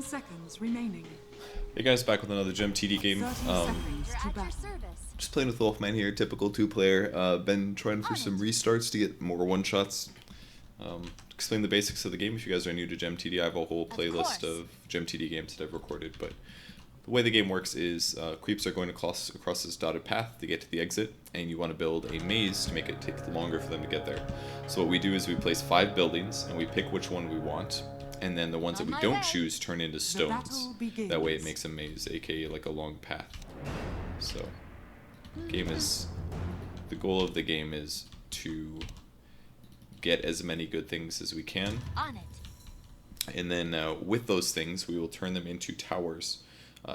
seconds remaining. Hey guys, back with another GemTD game. 30 seconds to battle. Just playing with Wolfman here, typical two-player. Been trying for some restarts to get more one-shots. Explain the basics of the game. If you guys are new to GemTD, I have a whole playlist of GemTD games that I've recorded. But the way the game works is creeps are going to cross this dotted path to get to the exit, and you want to build a maze to make it take longer for them to get there. So what we do is we place 5 buildings, and we pick which one we want. And then the ones that we don't choose turn into stones. That way it makes a maze, aka like a long path. So, the goal of the game is to get as many good things as we can. On it. And then with those things, we will turn them into towers,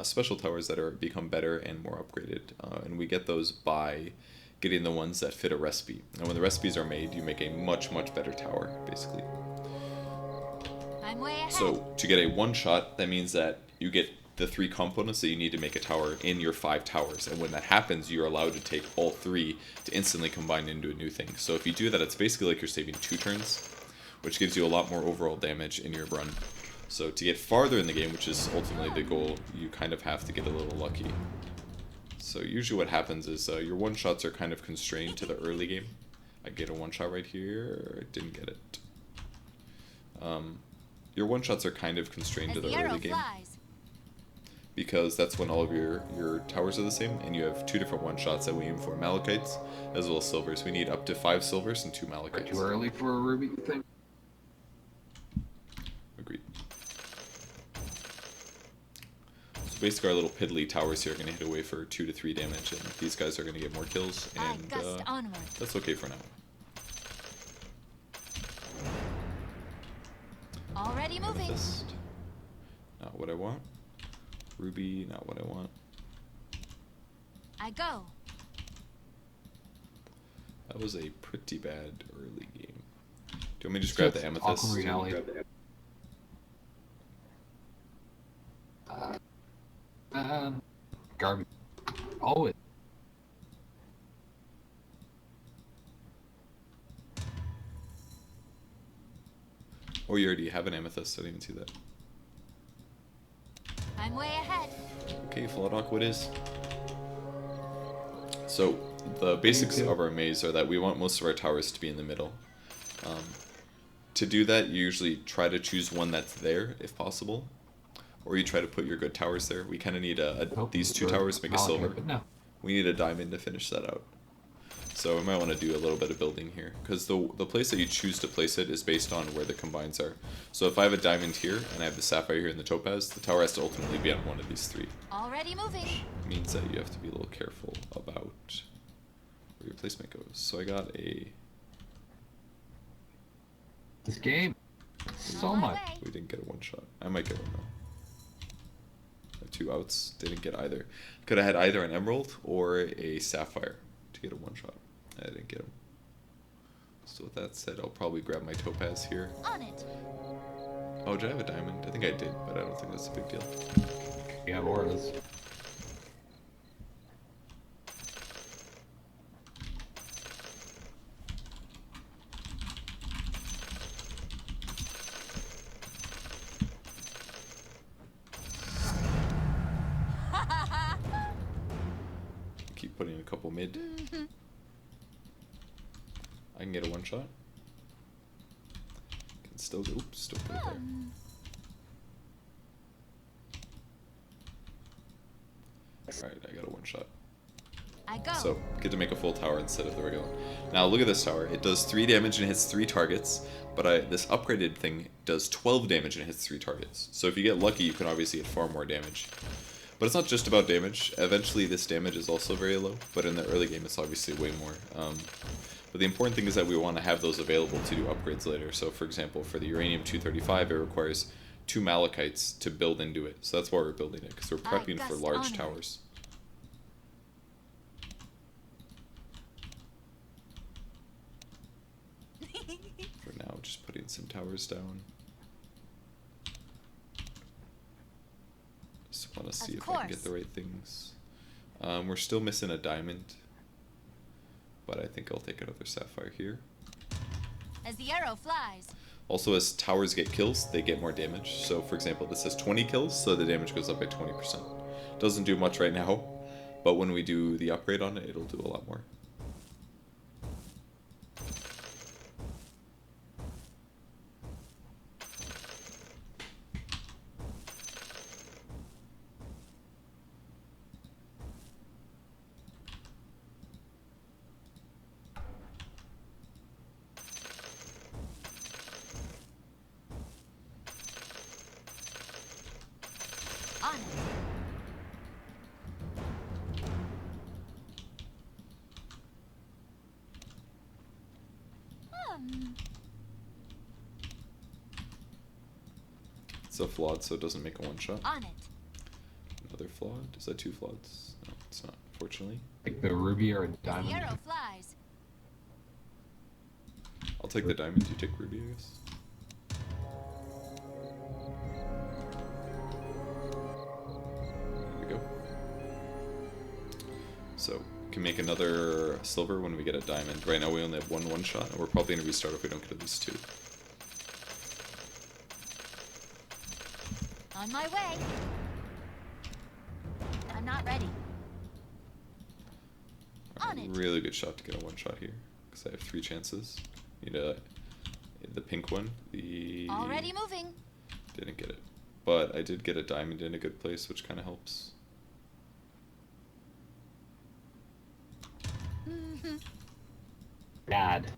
special towers that become better and more upgraded. And we get those by getting the ones that fit a recipe. And when the recipes are made, you make a much, much better tower, basically. I'm way ahead. So to get a one-shot, that means that you get the 3 components that you need to make a tower in your 5 towers. And when that happens, you're allowed to take all 3 to instantly combine into a new thing. So if you do that, it's basically like you're saving 2 turns, which gives you a lot more overall damage in your run. So to get farther in the game, which is ultimately the goal, you kind of have to get a little lucky. So usually what happens is your one-shots are kind of constrained to the early game. I get a one-shot right here. I didn't get it. Your one-shots are kind of constrained to the early game, because that's when all of your towers are the same, and you have 2 different one-shots that we aim for, Malachites as well as silvers. We need up to 5 silvers and 2 Malachites. Too early for a ruby thing? Agreed. So basically our little piddly towers here are going to hit away for 2 to 3 damage, and these guys are going to get more kills, and that's okay for now. Already moving. Amethyst. Not what I want. Ruby, not what I want. I go. That was a pretty bad early game. Do you want me to just grab the amethyst? Garbage. Always. Oh, you already have an amethyst. I didn't even see that. I'm way ahead. Okay, Floodhawk, what is? So, the basics of our maze are that we want most of our towers to be in the middle. To do that, you usually try to choose one that's there, if possible. Or you try to put your good towers there. We kind of need these 2 towers to make a silver. We need a diamond to finish that out. So we might want to do a little bit of building here, because the place that you choose to place it is based on where the combines are. So if I have a diamond here, and I have the sapphire here and the topaz, the tower has to ultimately be on one of these 3. Already moving. Which means that you have to be a little careful about where your placement goes. So I got a... This game, so much. We didn't get a one-shot. I might get one though. I have 2 outs, didn't get either. Could have had either an emerald or a sapphire to get a one-shot. I didn't get him. So with that said, I'll probably grab my topaz here. On it. Oh, did I have a diamond? I think I did, but I don't think that's a big deal. Yeah, auras. Keep putting in a couple mid. I can get a one-shot. Can still go. Oops, still put it there. Alright, I got a one-shot. I go. So, get to make a full tower instead of the regular one. Now, look at this tower. It does 3 damage and hits 3 targets, but this upgraded thing does 12 damage and hits 3 targets. So if you get lucky, you can obviously hit far more damage. But it's not just about damage. Eventually, this damage is also very low, but in the early game, it's obviously way more. But the important thing is that we want to have those available to do upgrades later. So, for example, for the uranium 235, it requires 2 malachites to build into it. So that's why we're building it, because we're prepping for large towers. For now, just putting some towers down. Just want to see if I can get the right things. We're still missing a diamond, but I think I'll take another sapphire here. As the arrow flies. Also, as towers get kills, they get more damage. So, for example, this has 20 kills, so the damage goes up by 20%. Doesn't do much right now, but when we do the upgrade on it, it'll do a lot more. On it. It's a flawed, so it doesn't make a one shot. On it. Another flawed? Is that two flaweds? No, it's not, unfortunately. Like the ruby or a The diamond. arrow flies. I'll take the diamond, you take ruby, I guess. There we go. So, we can make another silver when we get a diamond. Right now we only have one shot, and we're probably going to restart if we don't get at least two. On my way. I'm not ready. On it. Really good shot to get a one shot here, because I have 3 chances. Need the pink one. The Already moving. Didn't get it, but I did get a diamond in a good place, which kind of helps. Bad.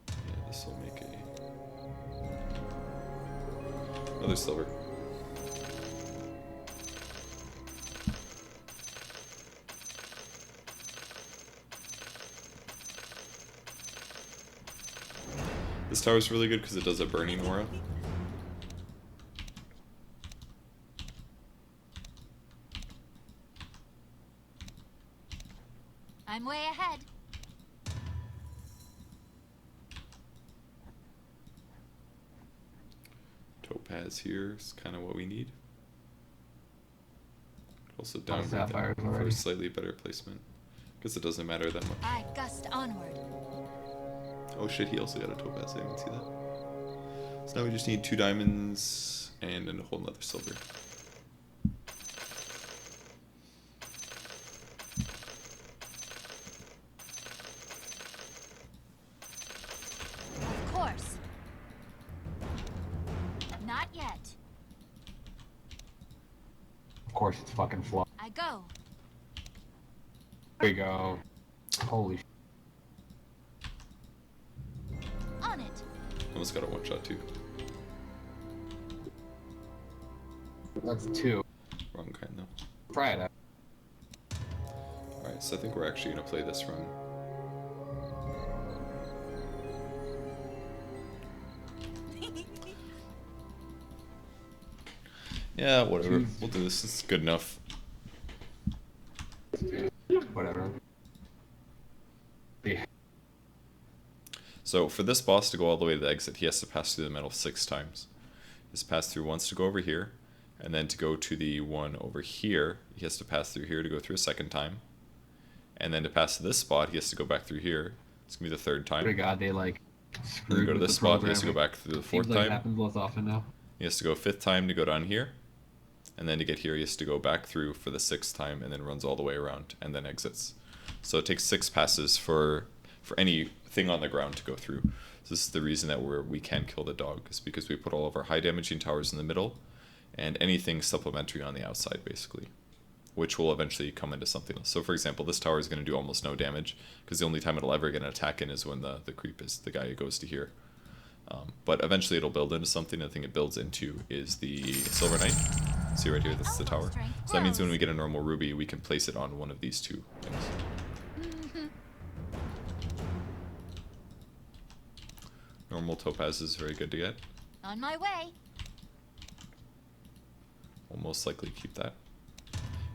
Yeah, this will make another silver. This tower is really good because it does a burning aura. I'm way ahead. Topaz here is kind of what we need. Also Oh, downgrade sapphires that for a already. slightly better placement. Because it doesn't matter that much. I gust onward. Oh shit, he also got a topaz, I didn't see that. So now we just need 2 diamonds and a whole nother silver. Of course. Not yet. Of course, it's fucking flawed. I go. There we go. Holy sh. On it. Almost got a one shot too. That's 2. Wrong kind though. Try it out. Alright, so I think we're actually going to play this run. Yeah, whatever. We'll do this. It's good enough. Whatever. Yeah. So for this boss to go all the way to the exit, he has to pass through the metal 6 times. He has to pass through once to go over here, and then to go to the one over here, he has to pass through here to go through a second time. And then to pass to this spot, he has to go back through here. It's going to be the 3rd time. Swear to God, they like Then screwed to go to with this the spot, he has to go programming. back through the 4th Seems like it time. happens less often now. He has to go 5th time to go down here. And then to get here, he has to go back through for the 6th time, and then runs all the way around, and then exits. So it takes 6 passes for anything on the ground to go through. So this is the reason that we can kill the dog, is because we put all of our high damaging towers in the middle, and anything supplementary on the outside, basically, which will eventually come into something else. So for example, this tower is going to do almost no damage, because the only time it'll ever get an attack in is when the creep is the guy who goes to here. But eventually it'll build into something. The thing it builds into is the Silver Knight. See right here, this is the tower. So that means when we get a normal ruby, we can place it on one of these 2 things. Normal topaz is very good to get. On my way. We'll most likely keep that.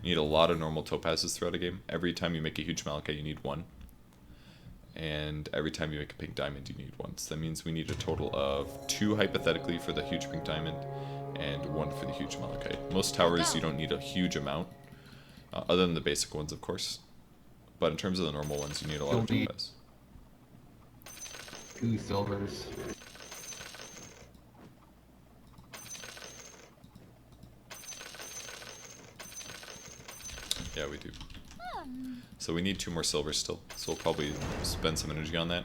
You need a lot of normal topazes throughout a game. Every time you make a huge malachite, you need 1. And every time you make a pink diamond, you need 1. So that means we need a total of 2 hypothetically for the huge pink diamond, and 1 for the huge malachite. Most towers you don't need a huge amount, other than the basic ones, of course. But in terms of the normal ones, you need a lot of You'll need topaz. 2 silvers. Yeah, we do. Hmm. So we need 2 more silvers still. So we'll probably spend some energy on that.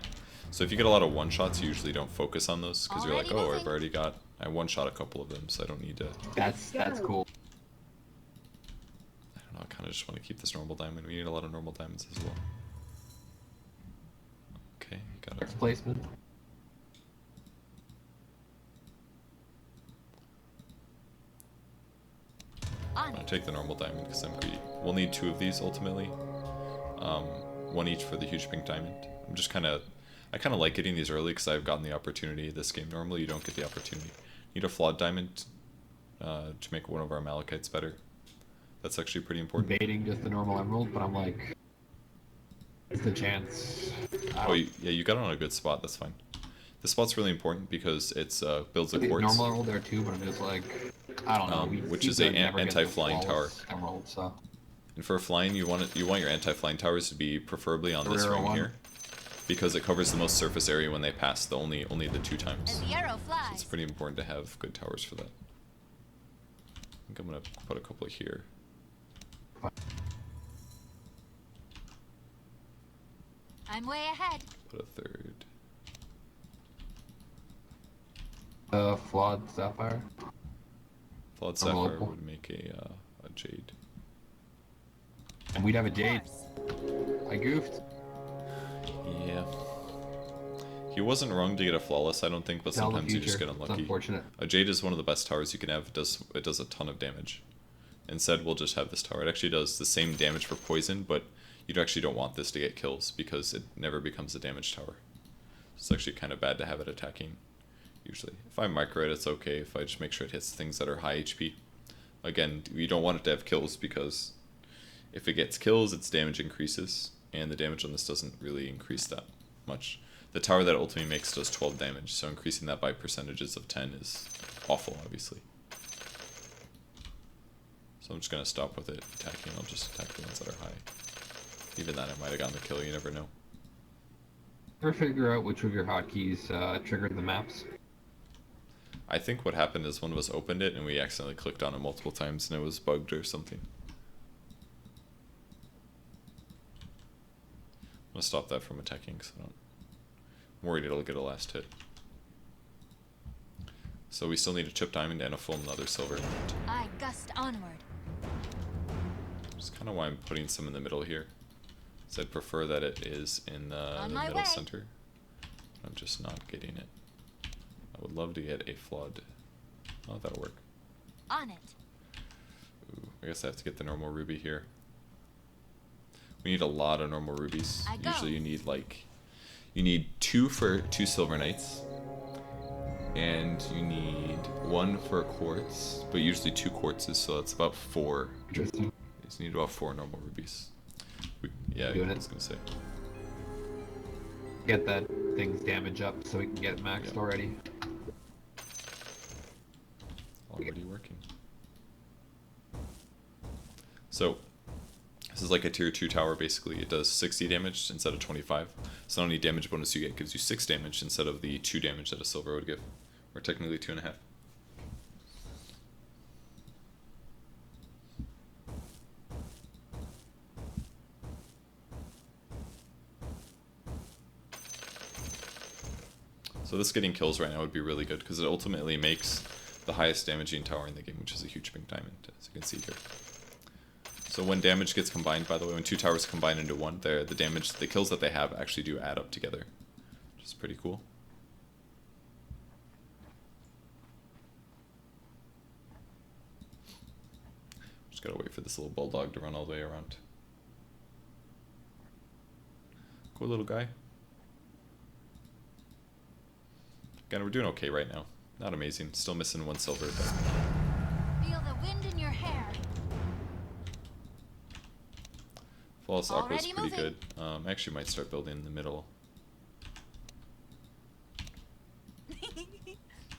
So if you get a lot of one-shots, you usually don't focus on those because you're like, Already oh, I've moving. already got... I one-shot a couple of them, so I don't need to... That's cool. I don't know, I kind of just want to keep this normal diamond. We need a lot of normal diamonds as well. Okay, got it. Next placement. On I'm gonna it. take the normal diamond because I'm greedy. We'll need 2 of these ultimately. 1 each for the huge pink diamond. I'm just kind of... I kind of like getting these early because I've gotten the opportunity this game. Normally you don't get the opportunity. Need a flawed diamond to make one of our Malachites better. That's actually pretty important. Baiting just the normal emerald, but I'm like, it's the chance. Oh, yeah, you got it on a good spot. That's fine. This spot's really important because it's builds a quartz, normal emerald there too, but I'm just like, I don't know. which seem is to a never get the anti-flying tower. flawless Emerald, so. And for flying, you want your anti-flying towers to be preferably on this Rare ring one. here, because it covers the most surface area when they pass. Only the 2 As times. the arrow So flies. it's pretty important to have good towers for that. I think I'm gonna put a couple here. I'm way ahead. Put a 3rd. Flawed sapphire. Flawed Normal sapphire opal. would make a jade. And we'd have a Of jade. course. I goofed. Yeah. He wasn't wrong to get a flawless, I don't think, but Tell the sometimes you just future. get It's unlucky. unfortunate. A jade is one of the best towers you can have. It does a ton of damage. Instead, we'll just have this tower. It actually does the same damage for poison, but you actually don't want this to get kills because it never becomes a damage tower. It's actually kind of bad to have it attacking, usually. If I micro it, it's okay. If I just make sure it hits things that are high HP. Again, you don't want it to have kills because if it gets kills, its damage increases, and the damage on this doesn't really increase that much. The tower that it ultimately makes does 12 damage, so increasing that by percentages of 10 is awful, obviously. So I'm just going to stop with it attacking. I'll just attack the ones that are high. Even that, I might have gotten the kill, you never know. Ever figure out which of your hotkeys triggered the maps? I think what happened is one of us opened it and we accidentally clicked on it multiple times and it was bugged or something. I'm going to stop that from attacking because I'm worried it'll get a last hit. So we still need a chip diamond and a full another silver. I gust onward. That's kind of why I'm putting some in the middle here. So I'd prefer that it is in the On my middle way. center. I'm just not getting it. I would love to get a flawed. Oh, that'll work. On it. Ooh, I guess I have to get the normal ruby here. We need a lot of normal rubies. I go. Usually you need 2 for 2 silver knights. And you need 1 for a quartz, but usually 2 quartzes, so that's about 4. Interesting. You just need about 4 normal rubies. Yeah, Doing I it. was gonna say. Get that thing's damage up so we can get it maxed Yeah. already. Already working. So, this is like a tier 2 tower basically. It does 60 damage instead of 25. So any damage bonus you get gives you 6 damage instead of the 2 damage that a silver would give. Or technically 2.5. So this getting kills right now would be really good because it ultimately makes the highest damaging tower in the game, which is a huge pink diamond, as you can see here. So when damage gets combined, by the way, when 2 towers combine into 1, the kills that they have actually do add up together, which is pretty cool. Just gotta wait for this little bulldog to run all the way around. Cool little guy. Again, we're doing okay right now. Not amazing. Still missing 1 silver, but Feel the wind in your hair. Flawless Aqua is Already pretty moving. good. I actually might start building in the middle.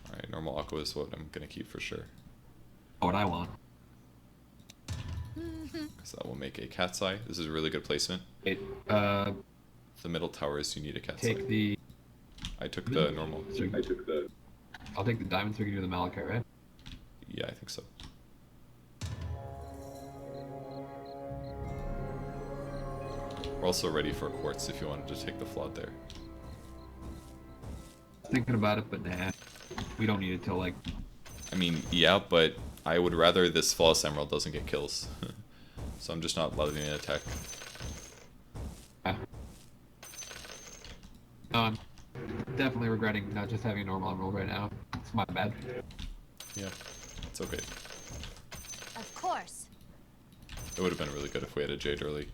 Alright, normal Aqua is what I'm gonna keep for sure. What I want. Because that will make a cat's eye. This is a really good placement. It, The middle towers, you need a cat's eye. take the... I took the normal. So I'll take the diamond so we can do the malachite, right? Yeah, I think so. We're also ready for quartz if you wanted to take the flawed there. Thinking about it, but nah. We don't need it till like... I mean, yeah, but I would rather this flawless emerald doesn't get kills. So I'm just not letting it attack. Yeah. I'm definitely regretting not just having a normal emerald right now. It's my bad. Yeah, it's okay. Of course. It would have been really good if we had a jade early.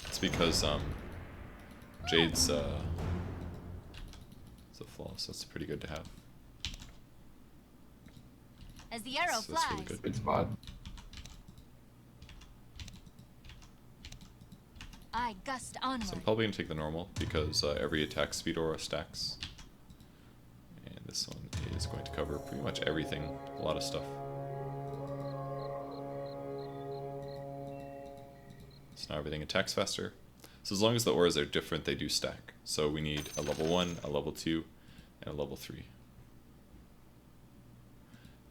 It's because jade's it's a flaw, so it's pretty good to have. As the arrow So that's flies. really good. Good spot. I gust So I'm onward. probably gonna take the normal because every attack speed aura stacks. And this one is going to cover pretty much everything, a lot of stuff. So now everything attacks faster. So as long as the auras are different, they do stack. So we need a level 1, a level 2, and a level 3.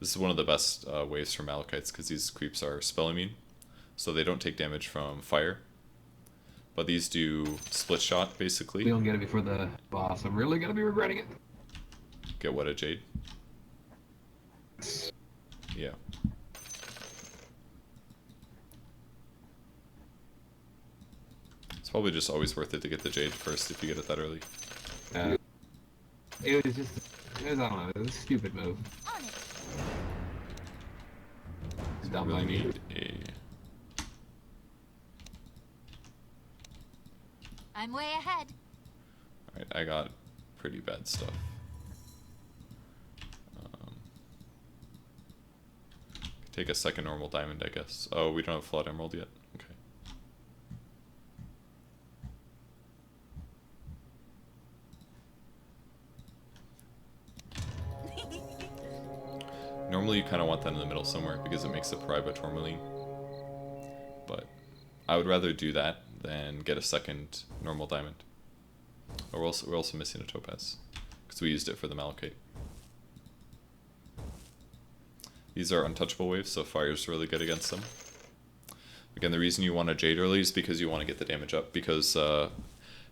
This is one of the best waves for Malachites because these creeps are spell immune. So they don't take damage from fire. But these do split shot, basically. We don't get it before the boss. I'm really gonna be regretting it. Get what, a jade? Yeah. It's probably just always worth it to get the jade first if you get it that early. It was just... I don't know. It was a stupid move. On it. It's dumb Really by me. need a... I'm way ahead. Alright, I got pretty bad stuff. Take a second normal diamond, I guess. Oh, we don't have flawed emerald yet? Okay. Normally you kind of want that in the middle somewhere because it makes it pariah tourmaline. But I would rather do that than get a second normal diamond. Oh, we're also missing a topaz because we used it for the malachite. These are untouchable waves, so fire's really good against them. Again, the reason you want a jade early is because you want to get the damage up, because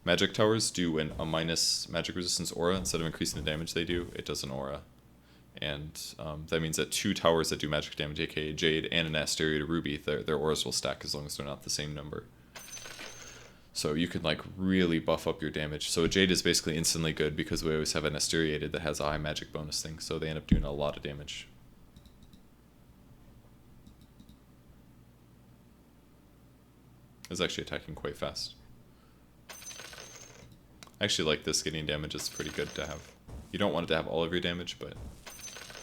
magic towers do a minus magic resistance aura. Instead of increasing the damage they do, it does an aura. And that means that 2 towers that do magic damage, aka jade and an asteroid ruby, their auras will stack as long as they're not the same number. So you can like really buff up your damage. So a jade is basically instantly good because we always have an asteriated that has a high magic bonus thing, so they end up doing a lot of damage. It's actually attacking quite fast. I actually like this getting damage, it's pretty good to have. You don't want it to have all of your damage, but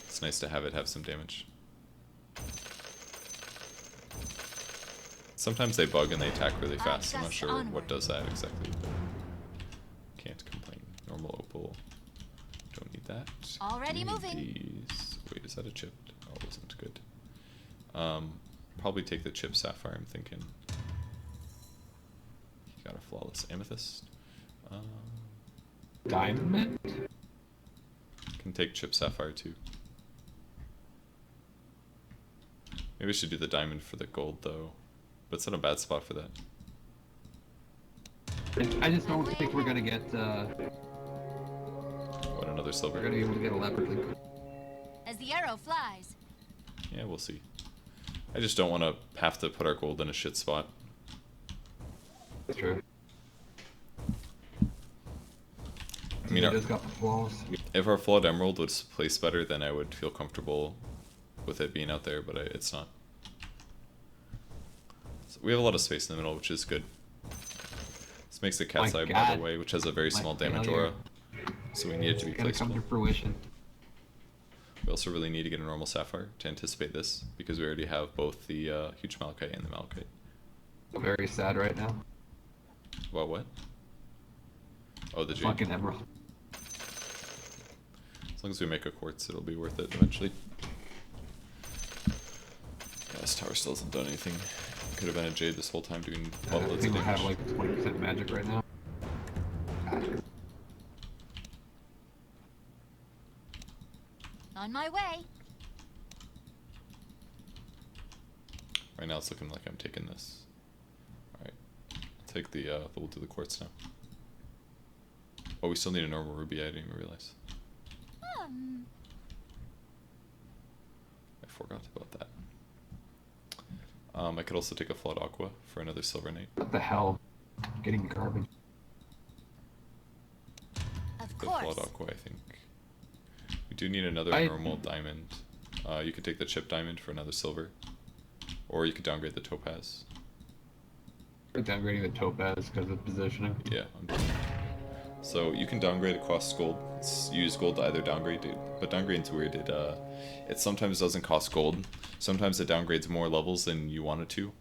it's nice to have it have some damage. Sometimes they bug and they attack really fast. I'm not sure what does that exactly, but can't complain. Normal opal. Don't need that. Already Need moving. These. Wait, is that a chipped? Oh, it wasn't good. Probably take the chip sapphire, I'm thinking. Got a flawless amethyst. Diamond? Can take chip sapphire too. Maybe I should do the diamond for the gold though, but it's in a bad spot for that. I just don't think we're gonna get, What, another silver? we're gonna be able to get a leopard link. As the arrow flies. Yeah, we'll see. I just don't want to have to put our gold in a shit spot. That's true. I mean, It just got the flaws. if our flawed emerald was placed better, then I would feel comfortable with it being out there, but it's not. So we have a lot of space in the middle, which is good. This makes the cat's My eye, by God. the way, which has a very My small damage failure. aura. So we need it to be It's gonna come placeable. to fruition. We also really need to get a normal sapphire to anticipate this, because we already have both the huge malachite and the malachite. I'm very sad right now. Well, what? Oh, the jade. Fucking emerald. As long as we make a quartz, it'll be worth it eventually. Yeah, this tower still hasn't done anything. Could have been a jade this whole time doing I loads think of we have damage. like 20% magic right now. On my way. Right now it's looking like I'm taking this. Alright. I'll take the, we'll do the quartz now. Oh, we still need a normal ruby, I didn't even realize. I forgot about that. I could also take a flood aqua for another silver knight. What the hell? I'm getting garbage. Of The course. flood aqua, I think. We do need another normal diamond. You could take the chip diamond for another silver. Or you could downgrade the topaz. We're downgrading the topaz because of positioning. Yeah, I'm doing that. So you can downgrade it costs gold. Use gold to either downgrade, dude. But downgrading's weird. It sometimes doesn't cost gold. Sometimes it downgrades more levels than you want it to.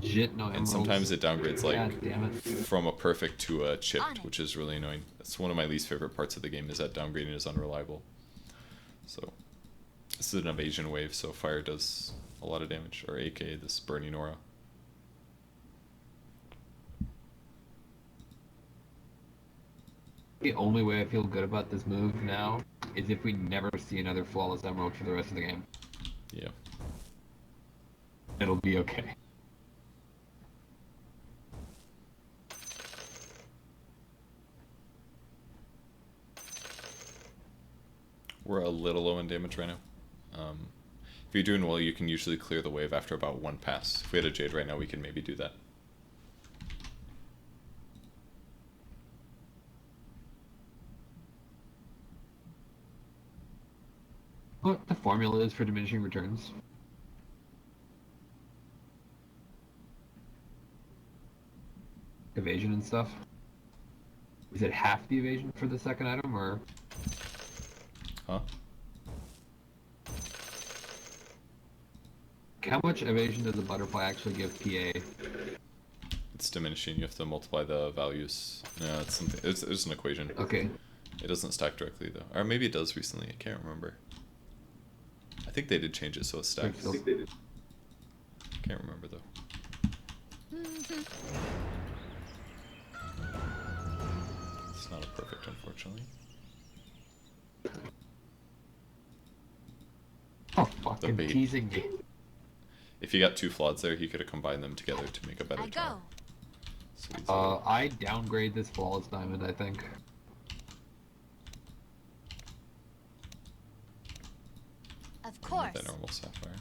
Shit, no And emeralds. sometimes it downgrades like God damn it. from a perfect to a chipped, which is really annoying. That's one of my least favorite parts of the game, is that downgrading is unreliable. So this is an evasion wave, so fire does a lot of damage, or aka this burning aura. The only way I feel good about this move now is if we never see another flawless emerald for the rest of the game. Yeah. It'll be okay. We're a little low in damage right now. If you're doing well, you can usually clear the wave after about one pass. If we had a Jade right now, we can maybe do that. What the formula is for diminishing returns? Evasion and stuff? Is it half the evasion for the second item, or...? Huh? How much evasion does a butterfly actually give PA? It's diminishing. You have to multiply the values. Yeah, it's something. It's an equation. Okay. It doesn't stack directly though, or maybe it does recently. I can't remember. I think they did change it so it stacks. Can't remember though. It's not a perfect, unfortunately. Oh, fucking bait. teasing me. If you got two floods there, he could have combined them together to make a better I tower. go. So he's I downgrade this flawless diamond, I think. Of course. that normal sapphire.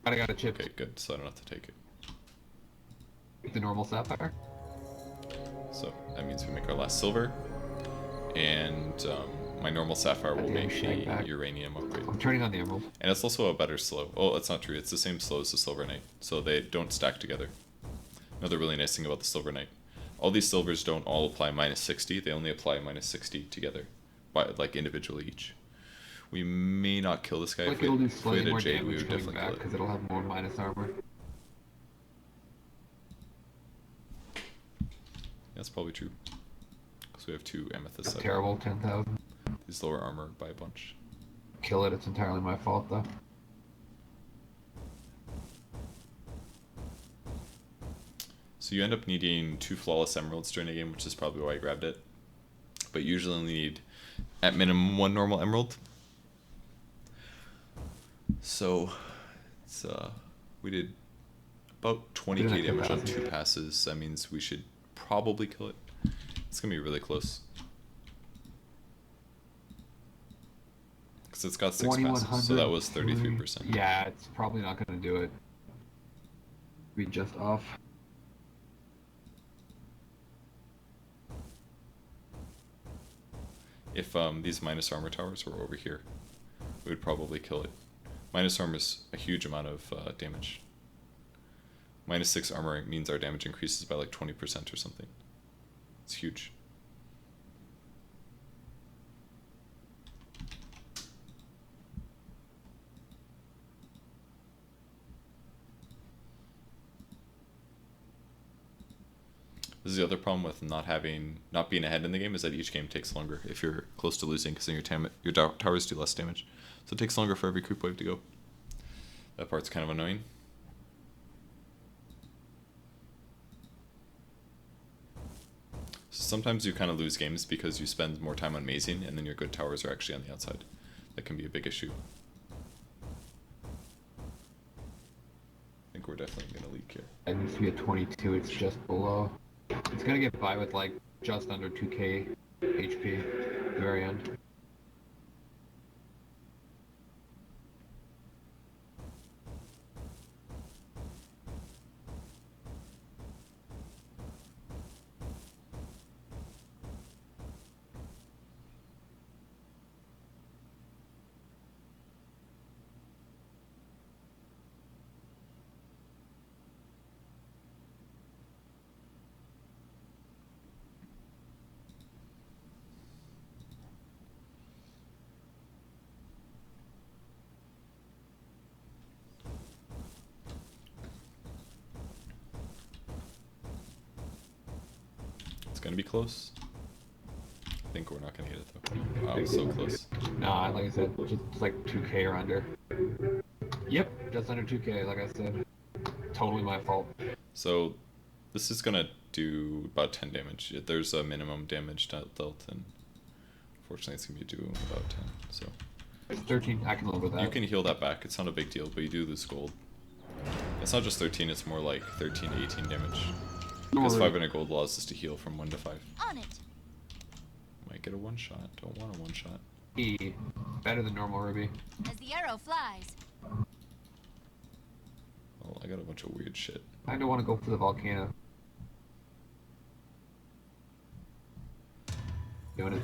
I got a chip. Okay, good. So I don't have to take it. The normal sapphire. So that means we make our last silver, and my normal sapphire will Goddamn make shag the back. uranium upgrade. I'm turning on the emerald. And it's also a better slow. Oh, that's not true. It's the same slow as the Silver Knight, so they don't stack together. Another really nice thing about the Silver Knight. All these silvers don't all apply minus 60. They only apply minus 60 together, but like individually each. We may not kill this guy. Like If it'll do we had slightly a more Jade, we damage would coming definitely back kill because it. it'll have more minus armor. That's probably true. Because we have two amethysts. That's terrible. 10,000. These lower armor by a bunch. Kill it. It's entirely my fault though. So you end up needing 2 flawless emeralds during a game, which is probably why I grabbed it. But you usually only need, at minimum, 1 normal emerald. So, it's we did about 20k damage on 2 passes. That means we should probably kill it. It's gonna be really close. Because it's got 6 passes, so that was 33%. Yeah, it's probably not going to do it. Be just off. If these minus armor towers were over here, we would probably kill it. Minus armor is a huge amount of damage. Minus 6 armor means our damage increases by like 20% or something. It's huge. This is the other problem with not being ahead in the game, is that each game takes longer if you're close to losing, because then your towers do less damage. So it takes longer for every creep wave to go. That part's kind of annoying. Sometimes you kind of lose games because you spend more time on mazing, and then your good towers are actually on the outside. That can be a big issue. I think we're definitely going to leak here. It needs to be at 22, it's just below. It's gonna get by with like just under 2k HP at the very end. It's going to be close. I think we're not going to get it though. Wow, so close. Nah, like I said, just like 2k or under. Yep, just under 2k, like I said. Totally my fault. So this is going to do about 10 damage. There's a minimum damage dealt, and unfortunately it's going to be doing about 10. So It's 13, I can live with that. you can heal that back. It's not a big deal, but you do lose gold. It's not just 13, it's more like 13 to 18 damage. Because 500 gold allows us to heal from 1 to 5. On it. Might get a one shot. Don't want a one shot. E, better than normal Ruby. As the arrow flies. Well, I got a bunch of weird shit. I don't want to go for the volcano. Doing it.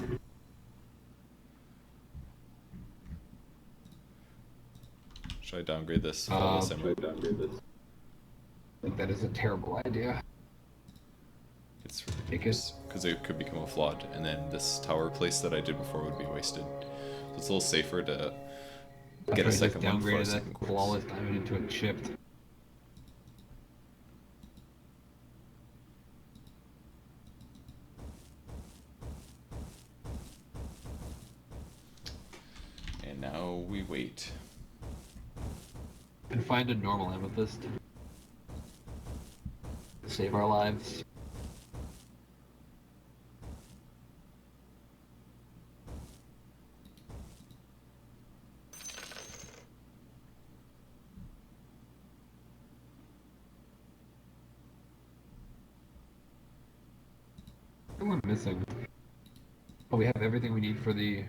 Should I downgrade this? Flawless emerald? I think that is a terrible idea. It's ridiculous. Because it could become a flawed, and then this tower place that I did before would be wasted. So it's a little safer to get a second one before a downgraded second that course. flawless diamond into a chipped. And now we wait. And find a normal amethyst. Save our lives. What we're missing? Oh, we have everything we need for the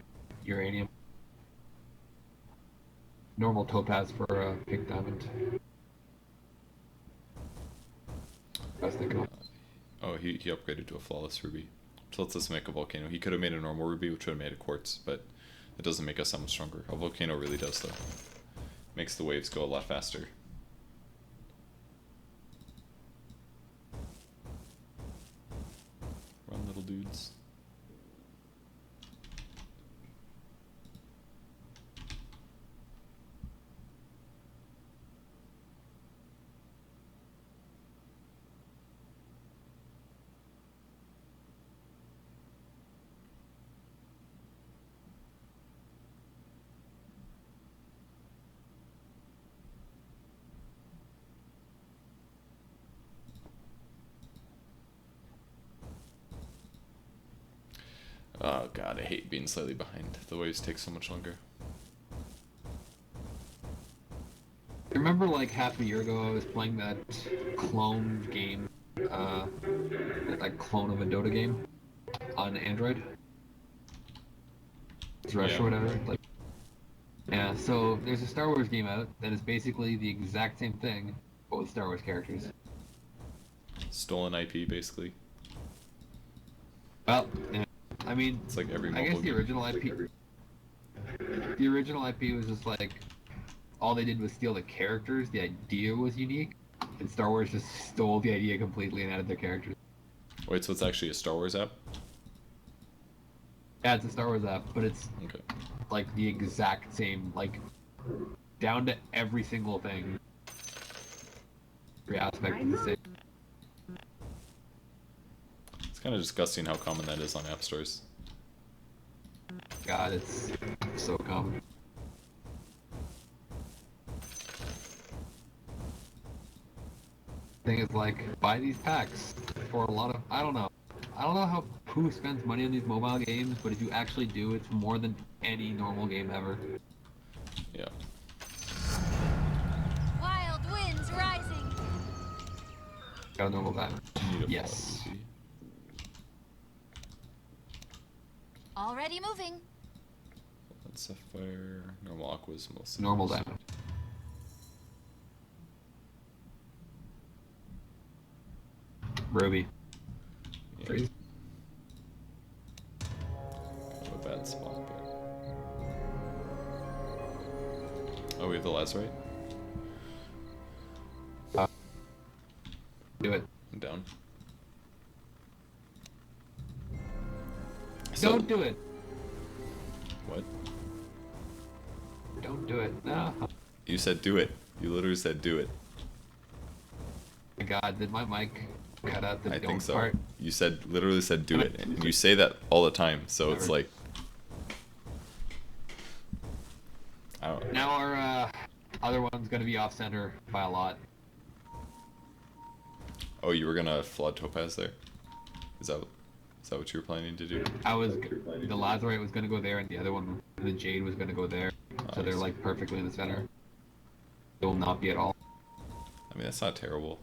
uranium. Normal topaz for a pink diamond. I was thinking. Oh, he upgraded to a flawless ruby. So lets us make a volcano. He could have made a normal ruby, which would have made a quartz, but it doesn't make us that much stronger. A volcano really does, though. Makes the waves go a lot faster. Run, little dudes. Oh god, I hate being slightly behind. The waves take so much longer. Remember like half a year ago I was playing that clone game, that like clone of a Dota game on Android? It's Rush or whatever. Like, yeah, so there's a Star Wars game out that is basically the exact same thing, but with Star Wars characters. Stolen IP, basically. Well, yeah. I mean, It's like every I guess mobile the game. original IP. The original IP was just like all they did was steal the characters. The idea was unique, and Star Wars just stole the idea completely and added their characters. Wait, so it's actually a Star Wars app? Yeah, it's a Star Wars app, but it's Okay. like the exact same, like down to every single thing. Every aspect is the same. It's kind of disgusting how common that is on app stores. God, it's so common. Thing is like, buy these packs for a lot of, I don't know. I don't know how who spends money on these mobile games, but if you actually do, it's more than any normal game ever. Yeah. Wild winds rising. Got a normal diamond. Need a Yes. follow, easy. Already moving. That's Sapphire. Normal Aqua's mostly. Normal diamond. Ruby. Yeah. Freeze. Kind of a bad spot, but. Oh, we have the Lazarite? Do it. I'm down. So, Don't do it. what? Don't do it. No. Oh You said do it. You literally said do it. my god, did my mic cut out the I don't think so. part? You literally said do it. And you say that all the time, so it's Never. like. I don't. Now our other one's gonna be off center by a lot. Oh, you were gonna flood Topaz there? Is that what you were planning to do? The Lazarite was gonna go there, and the other one, the Jade, was gonna go there. So they're like perfectly in the center. It will not be at all. I mean, that's not terrible.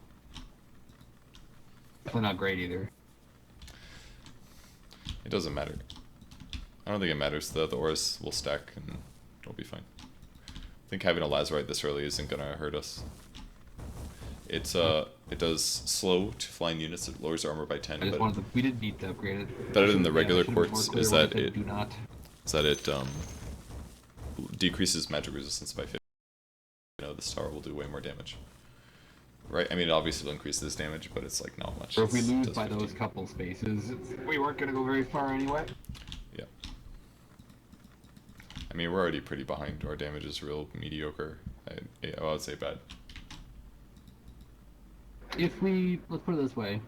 Definitely not great either. It doesn't matter. I don't think it matters. The auras will stack and it'll be fine. I think having a Lazarite this early isn't gonna hurt us. It's it does slow to flying units. It lowers armor by 10. I just But wanted to, we didn't need to upgrade it. better than the Yeah, regular I should've been more quartz clear is when I that said it do not. decreases magic resistance by 50. You know, the star will do way more damage. Right? I mean, it obviously will increase this damage, but it's like not much. Or if we It lose does by 15. those couple spaces, we weren't gonna go very far anyway. Yeah. I mean, we're already pretty behind. Our damage is real mediocre. I would say bad. If we, let's put it this way,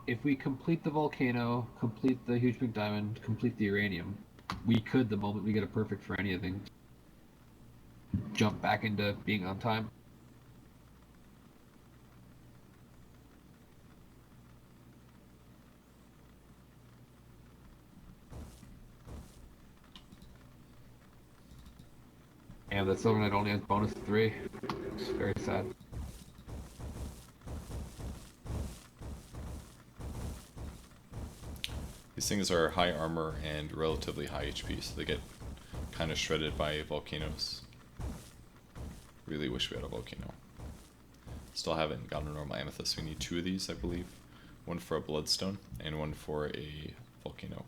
if we complete the volcano, complete the huge pink diamond, complete the uranium, we could, the moment we get a perfect for anything, jump back into being on time. And the Silver Knight only has bonus 3. It's very sad. These things are high armor and relatively high HP, so they get kind of shredded by volcanoes. Really wish we had a volcano. Still haven't gotten a normal amethyst. We need 2 of these, I believe. One for a bloodstone and one for a volcano.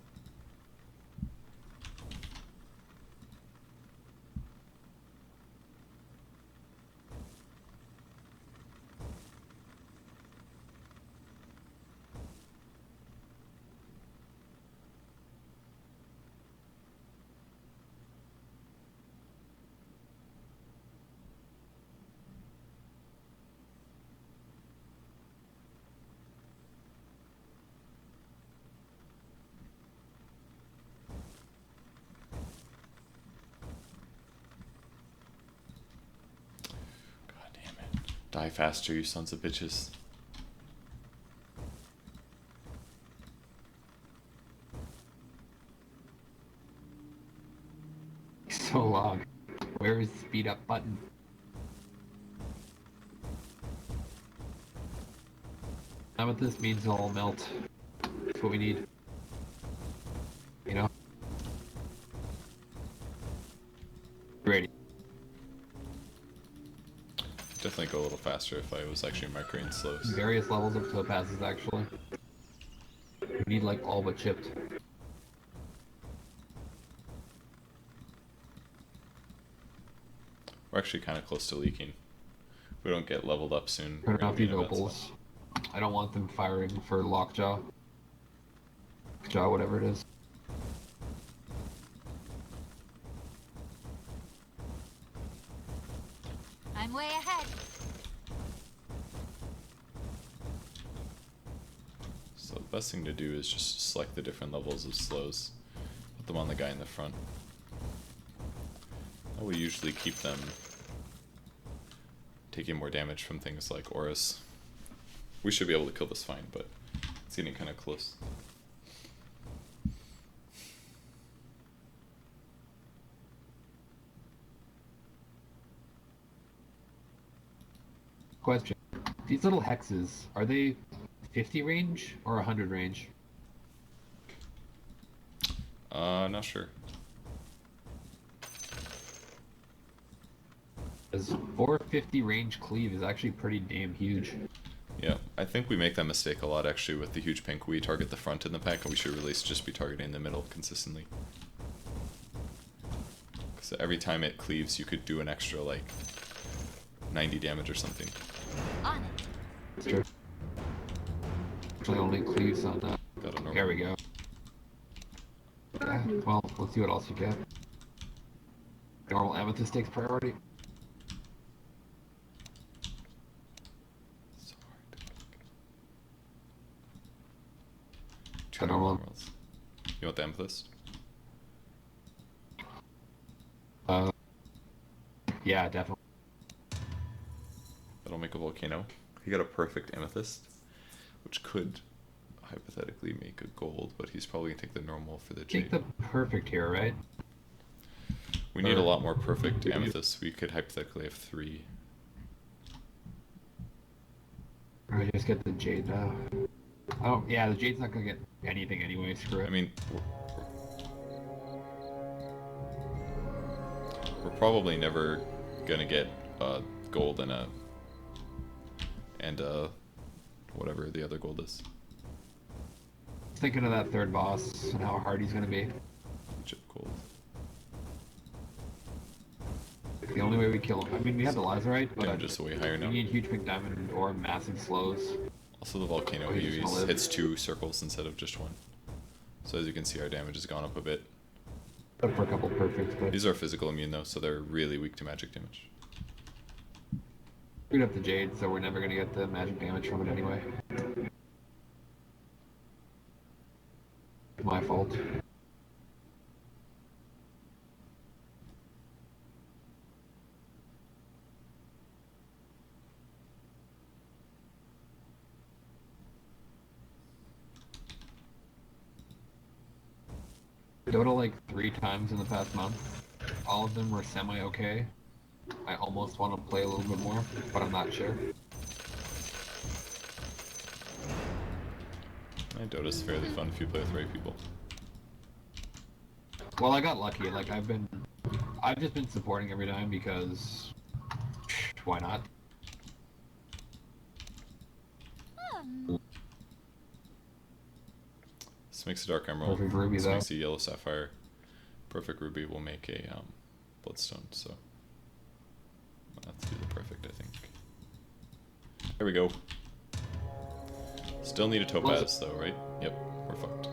God damn it. Die faster, you sons of bitches. So long. Where is the speed up button? Amethyst means it'll all melt. That's what we need. You know? Ready. Definitely go a little faster if I was actually microing slows. Various levels of topazes, actually. We need, like, all but chipped. We're actually kind of close to leaking. If we don't get leveled up soon, we're Turn gonna off be these in a bad opals. spot. I don't want them firing for lockjaw. Jaw, whatever it is. I'm way ahead. So the best thing to do is just select the different levels of slows. Put them on the guy in the front. That will usually keep them taking more damage from things like auras. We should be able to kill this fine, but it's getting kind of close. Question. These little hexes, are they 50 range or 100 range? Not sure. Because 450 range cleave is actually pretty damn huge. Yeah, I think we make that mistake a lot actually with the huge pink. We target the front in the pack, and we should really just be targeting the middle consistently. Because every time it cleaves, you could do an extra like 90 damage or something. On it. That's true. Actually, only cleaves on that. Got a normal. There we go. Yeah, well, let's see what else you get. Normal amethyst takes priority. So hard. Two I don't normal know. emeralds. You want the amethyst? Yeah, definitely. That'll make a volcano. He got a perfect amethyst, which could hypothetically make a gold, but he's probably gonna take the normal for the Take jade. the perfect here, right? We need a lot more perfect amethysts. We could hypothetically have 3. I just get the jade now. Oh, yeah, the jade's not gonna get anything anyway, screw it. I mean, we're probably never gonna get gold and whatever the other gold is. Thinking of that third boss and how hard he's gonna be. Chip gold. The only way we kill him. I mean, we have the Lazarite, but Damage is way higher we now. need huge pink diamond or massive slows. Also, the volcano Oh, he he's just gonna uses live. hits 2 circles instead of just 1. So as you can see, our damage has gone up a bit. Up for a couple perfects, but These are physical immune though, so they're really weak to magic damage. screwed up the jade, so we're never gonna get the magic damage from it anyway. My fault. Dota like 3 times in the past month. All of them were semi-okay. I almost want to play a little bit more, but I'm not sure. Dota's fairly fun if you play with the right people. Well, I got lucky. Like I've just been supporting every time because why not? This makes a dark emerald. Perfect ruby, This though. makes a yellow sapphire. Perfect ruby will make a bloodstone. So let's do the perfect, I think. There we go. Still need a topaz though, right? Yep, we're fucked.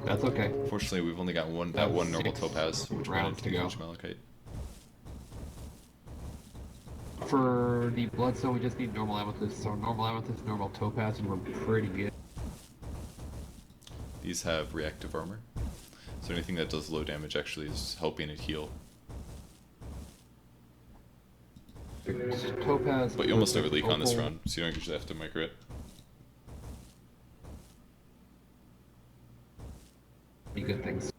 That's okay. Fortunately, we've only got one That's normal 6 topaz, which went rounds into to the go. huge malachite. For the bloodstone, we just need normal amethyst. So normal amethyst, normal topaz, and we're pretty good. These have reactive armor, so anything that does low damage actually is helping it heal. Topaz. But you almost never leak on this opal. run, so you don't usually have to micro it. Pretty good things.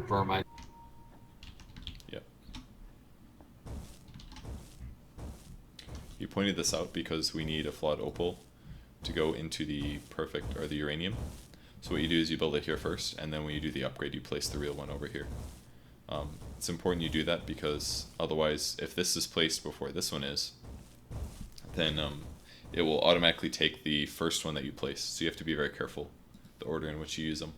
For my Yep. You pointed this out because we need a flawed opal to go into the perfect, or the uranium. So what you do is you build it here first, and then when you do the upgrade, you place the real one over here. It's important you do that because otherwise, if this is placed before this one is, then it will automatically take the first one that you place. So you have to be very careful the order in which you use them.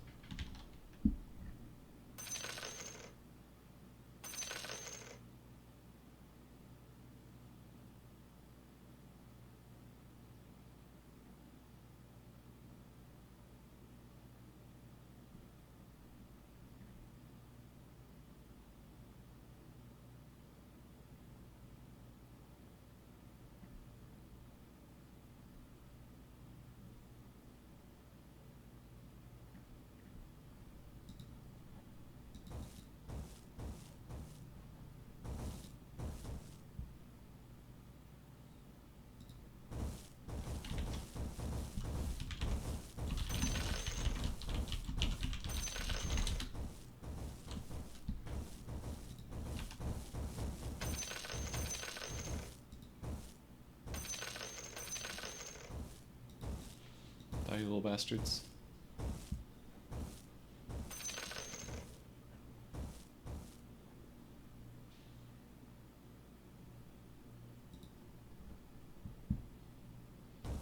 you little bastards.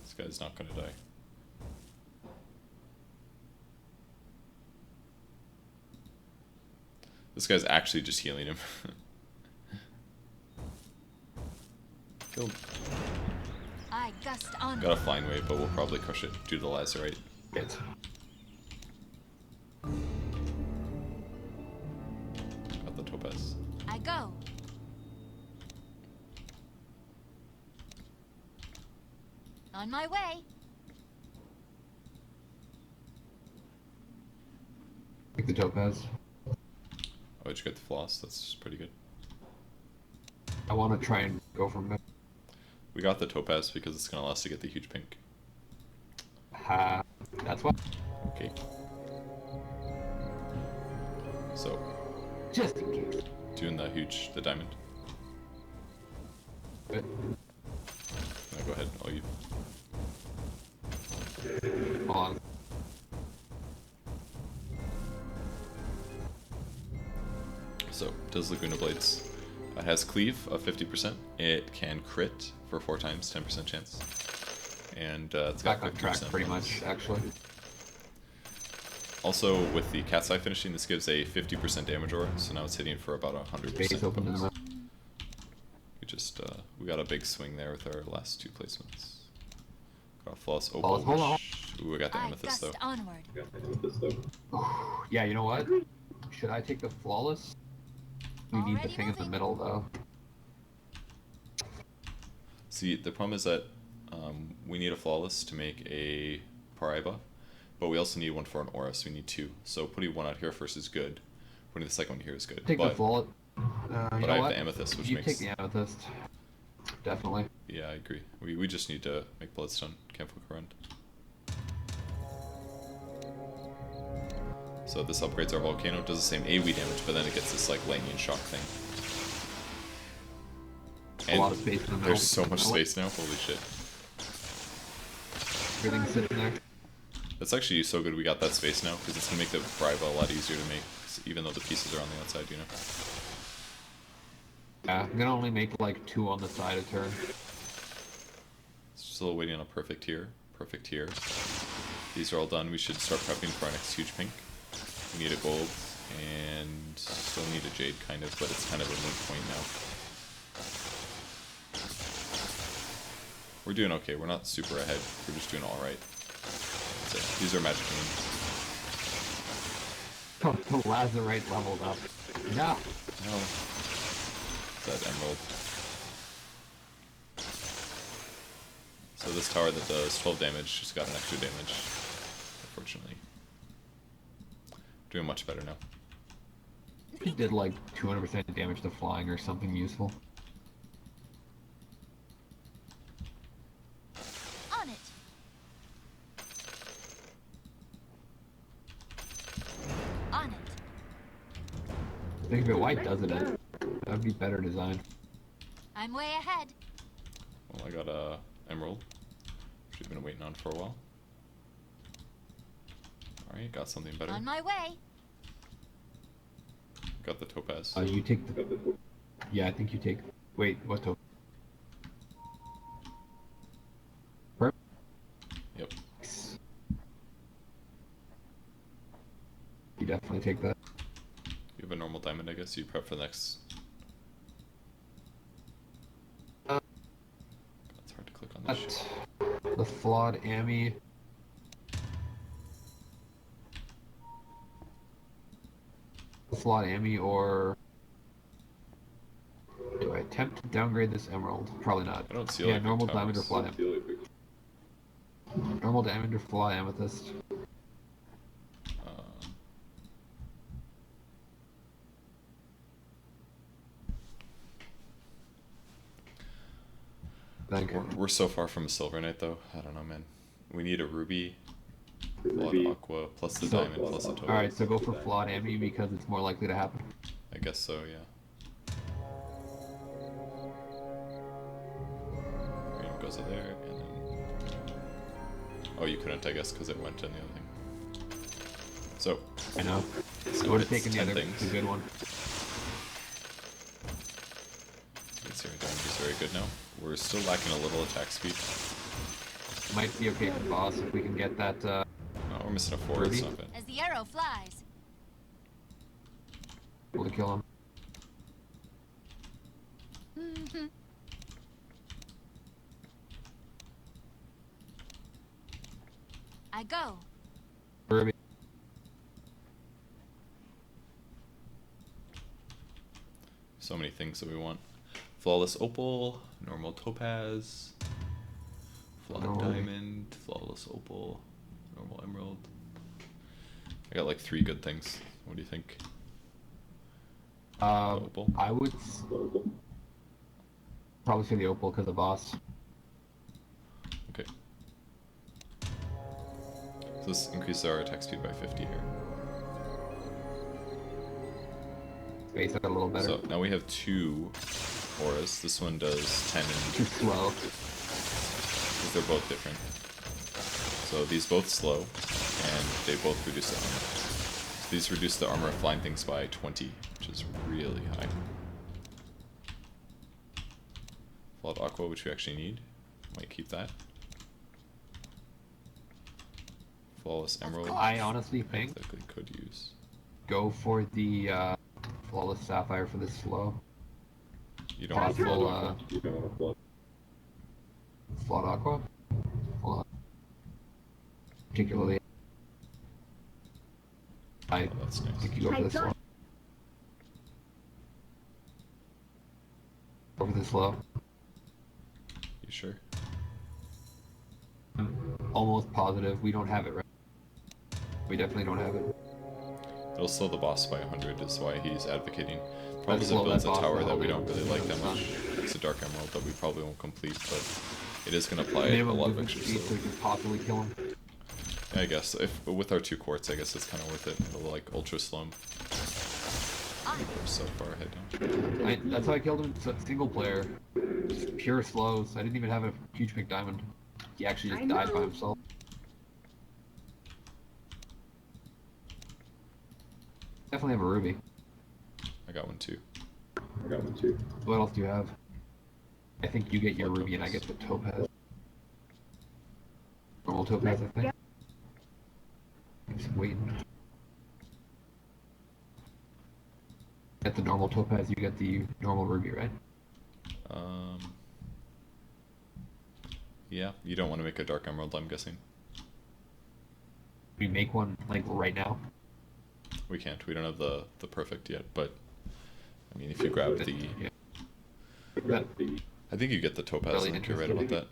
This guy's not gonna die. This guy's actually just healing him. Killed. I gust on. Got a flying wave, but we'll probably crush it due to the lazarite. Hit. Got the topaz. I go. On my way. Take the topaz. Oh, did you get the floss? That's pretty good. I want to try and go from mid. We got the topaz because it's gonna allow us to get the huge pink. That's what. Okay. So, Just in case. doing the diamond. Good. No, go ahead. Oh, you. Hold on. So, does Laguna Blades. It has Cleave of 50%. It can crit for 4 times, 10% chance. And it's got Back on track 50% pretty bonus. much, actually. Also, with the cat's eye finishing, this gives a 50% damage aura, so now it's hitting for about 100%. Base open in the middle. We just, we got a big swing there with our last 2 placements. Got a flawless Flawless, opal. hold on. Ooh, we got the I amethyst gust though. onward. Yeah, you know what? Should I take the flawless? We need the Already thing in the moving. middle, though. See, the problem is that we need a flawless to make a Parai buff, but we also need one for an aura, so we need 2. So putting one out here first is good. Putting the second one here is good. Take the but flawless. You but know I have what? the amethyst, which You makes... take the amethyst. Definitely. Yeah, I agree. We just need to make bloodstone. Can't fuck around. So this upgrades our volcano. Does the same AoE damage, but then it gets this like lightning shock thing. A lot of space in the middle. There's so much space now. Holy shit. Everything's sitting there. That's actually so good we got that space now, because it's going to make the Briva a lot easier to make, even though the pieces are on the outside, you know? Yeah, I'm gonna only make like 2 on the side a turn. Still waiting on a perfect here. Perfect here. These are all done. We should start prepping for our next huge pink. We need a gold, and still need a jade, kind of, but it's kind of a moot point now. We're doing okay. We're not super ahead. We're just doing alright. These are magic moons. Oh, the lazarite leveled up. No. No. It's that emerald. So this tower that does 12 damage just got an extra damage, unfortunately. Doing much better now. He did like 200% damage to flying or something useful. On it. On it. Think of it white, doesn't it? That would be better design. I'm way ahead. Well, I got a emerald, which we've been waiting on for a while. Alright, got something better. On my way. Got the topaz. You take the... Yeah, I think you take... Wait, what the... Yep. You definitely take that. You have a normal diamond, I guess. You prep for the next. It's hard to click on this shit. The flawed Ami. The flawed Ami, or do I attempt to downgrade this emerald? Probably not. I don't see Yeah, like normal big diamond or towers. flawed amethyst. Normal diamond or flawed amethyst. Thank you. We're so far from a silver knight though. I don't know, man. We need a ruby, flawed aqua, plus the diamond, plus the topaz. Alright, so go for flawed Ami because it's more likely to happen. I guess so, yeah. Green goes up there, and then Oh, you couldn't, I guess, because it went in the other thing. So, I know. so I would have it's taken the 10 other, things. the good one. Searing damage is very good now. We're still lacking a little attack speed. Might be okay for the boss if we can get that. No, we're missing a 4, it's not bad. As the arrow flies. Able to kill him. I go. Ruby. So many things that we want. Flawless Opal, normal Topaz, flawed Normal. Diamond, flawless Opal, normal Emerald. I got like 3 good things. What do you think? Opal? I would probably say the opal because the boss. Okay. So this increases our attack speed by 50 here. Space it a little better. So now we have 2 auras. This one does 10 Too and slow. because they're both different. So these both slow, and they both reduce the armor. So these reduce the armor of flying things by 20, which is really high. Flawed Aqua, which we actually need. Might keep that. Flawless Emerald. I honestly think Likely could use. go for the flawless sapphire for this slow. You don't have Flawed Possible Aqua. flawed aqua. Flawed. Particularly, I Oh, that's nice. think you go for this slow. Go for this slow. You sure? I'm almost positive we don't have it right. We definitely don't have it. It'll slow the boss by 100 is why he's advocating. Problem is it slow builds that a boss tower the that hell we down. don't really like that much. It's a Dark Emerald that we probably won't complete, but it is going to apply a Minimum lot of movement extra speed so slow. we can possibly kill him. I guess if with our 2 quartz, I guess it's kind of worth it. It'll like ultra slow him. We're so far ahead now. That's how I killed him in single player. Just pure slows. I didn't even have a huge pink diamond. He actually just died by himself. Definitely have a ruby. I got one too. What else do you have? I think you get your What ruby and I topaz? get the topaz. Normal topaz, I think. I'm just waiting. Get the normal topaz, you get the normal ruby, right? Yeah, you don't want to make a Dark Emerald, I'm guessing. We make one like right now. We can't. We don't have the perfect yet, but I mean, if you grab the, Yeah. That- I think you get the topaz. Really I think you're right about that.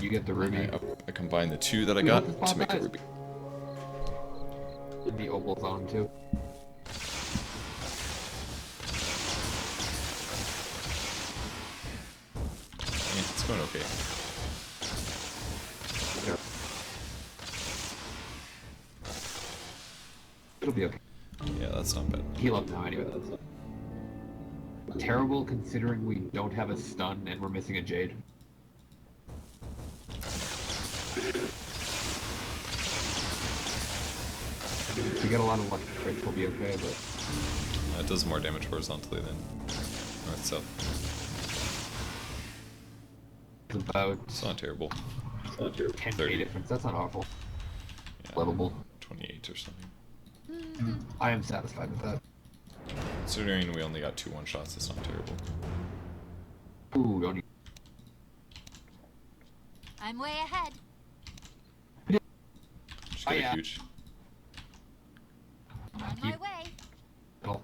You get the ruby. I combine the 2 that I We got want this to make a boss ruby. And the opal's on too. Yeah, it's going okay. It'll be okay. Yeah, that's not bad. Heal up now anyway. Terrible considering we don't have a stun and we're missing a jade. If we get a lot of lucky crits, we'll be okay, but It does more damage horizontally than north-south. it's about It's not terrible. 10k 30. difference. That's not awful. Yeah, Livable. 28 or something. I am satisfied with that. Considering we only got 2 one-shots, it's not terrible. Ooh, don't you? I'm way ahead. Just get yeah. a huge. On my Keep- way. Oh,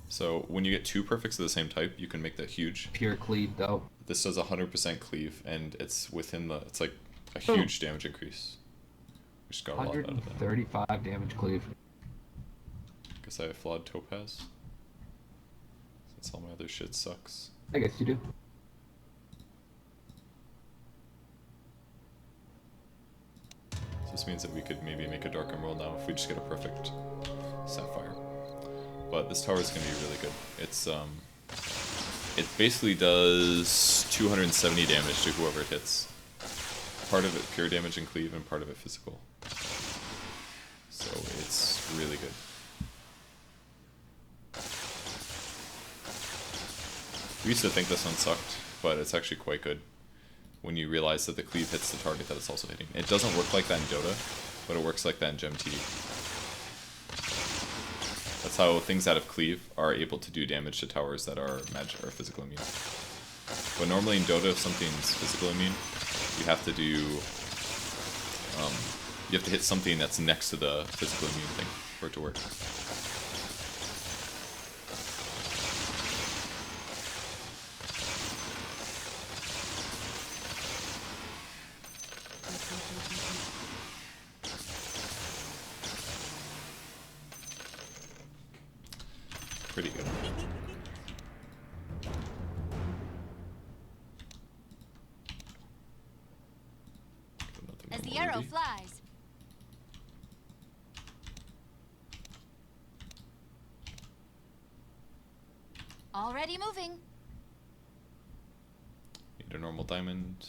So when you get 2 perfects of the same type, you can make that huge. pure cleave though. This does 100% cleave, and it's within the. It's like a Oh. huge damage increase. We just got a lot out of that. 135 damage cleave. Guess I have flawed topaz. Since all my other shit sucks. I guess you do. So this means that we could maybe make a Dark Emerald now if we just get a perfect sapphire. But this tower is going to be really good. It's it basically does 270 damage to whoever it hits. Part of it pure damage and cleave, and part of it physical. So it's really good. We used to think this one sucked, but it's actually quite good when you realize that the cleave hits the target that it's also hitting. It doesn't work like that in Dota, but it works like that in GemTD. That's how things out of cleave are able to do damage to towers that are magic or physical immune. But normally in Dota, if something's physical immune, you have to do you have to hit something that's next to the physical immune thing for it to work. Pretty good. As the arrow flies. Already moving. Need a normal diamond.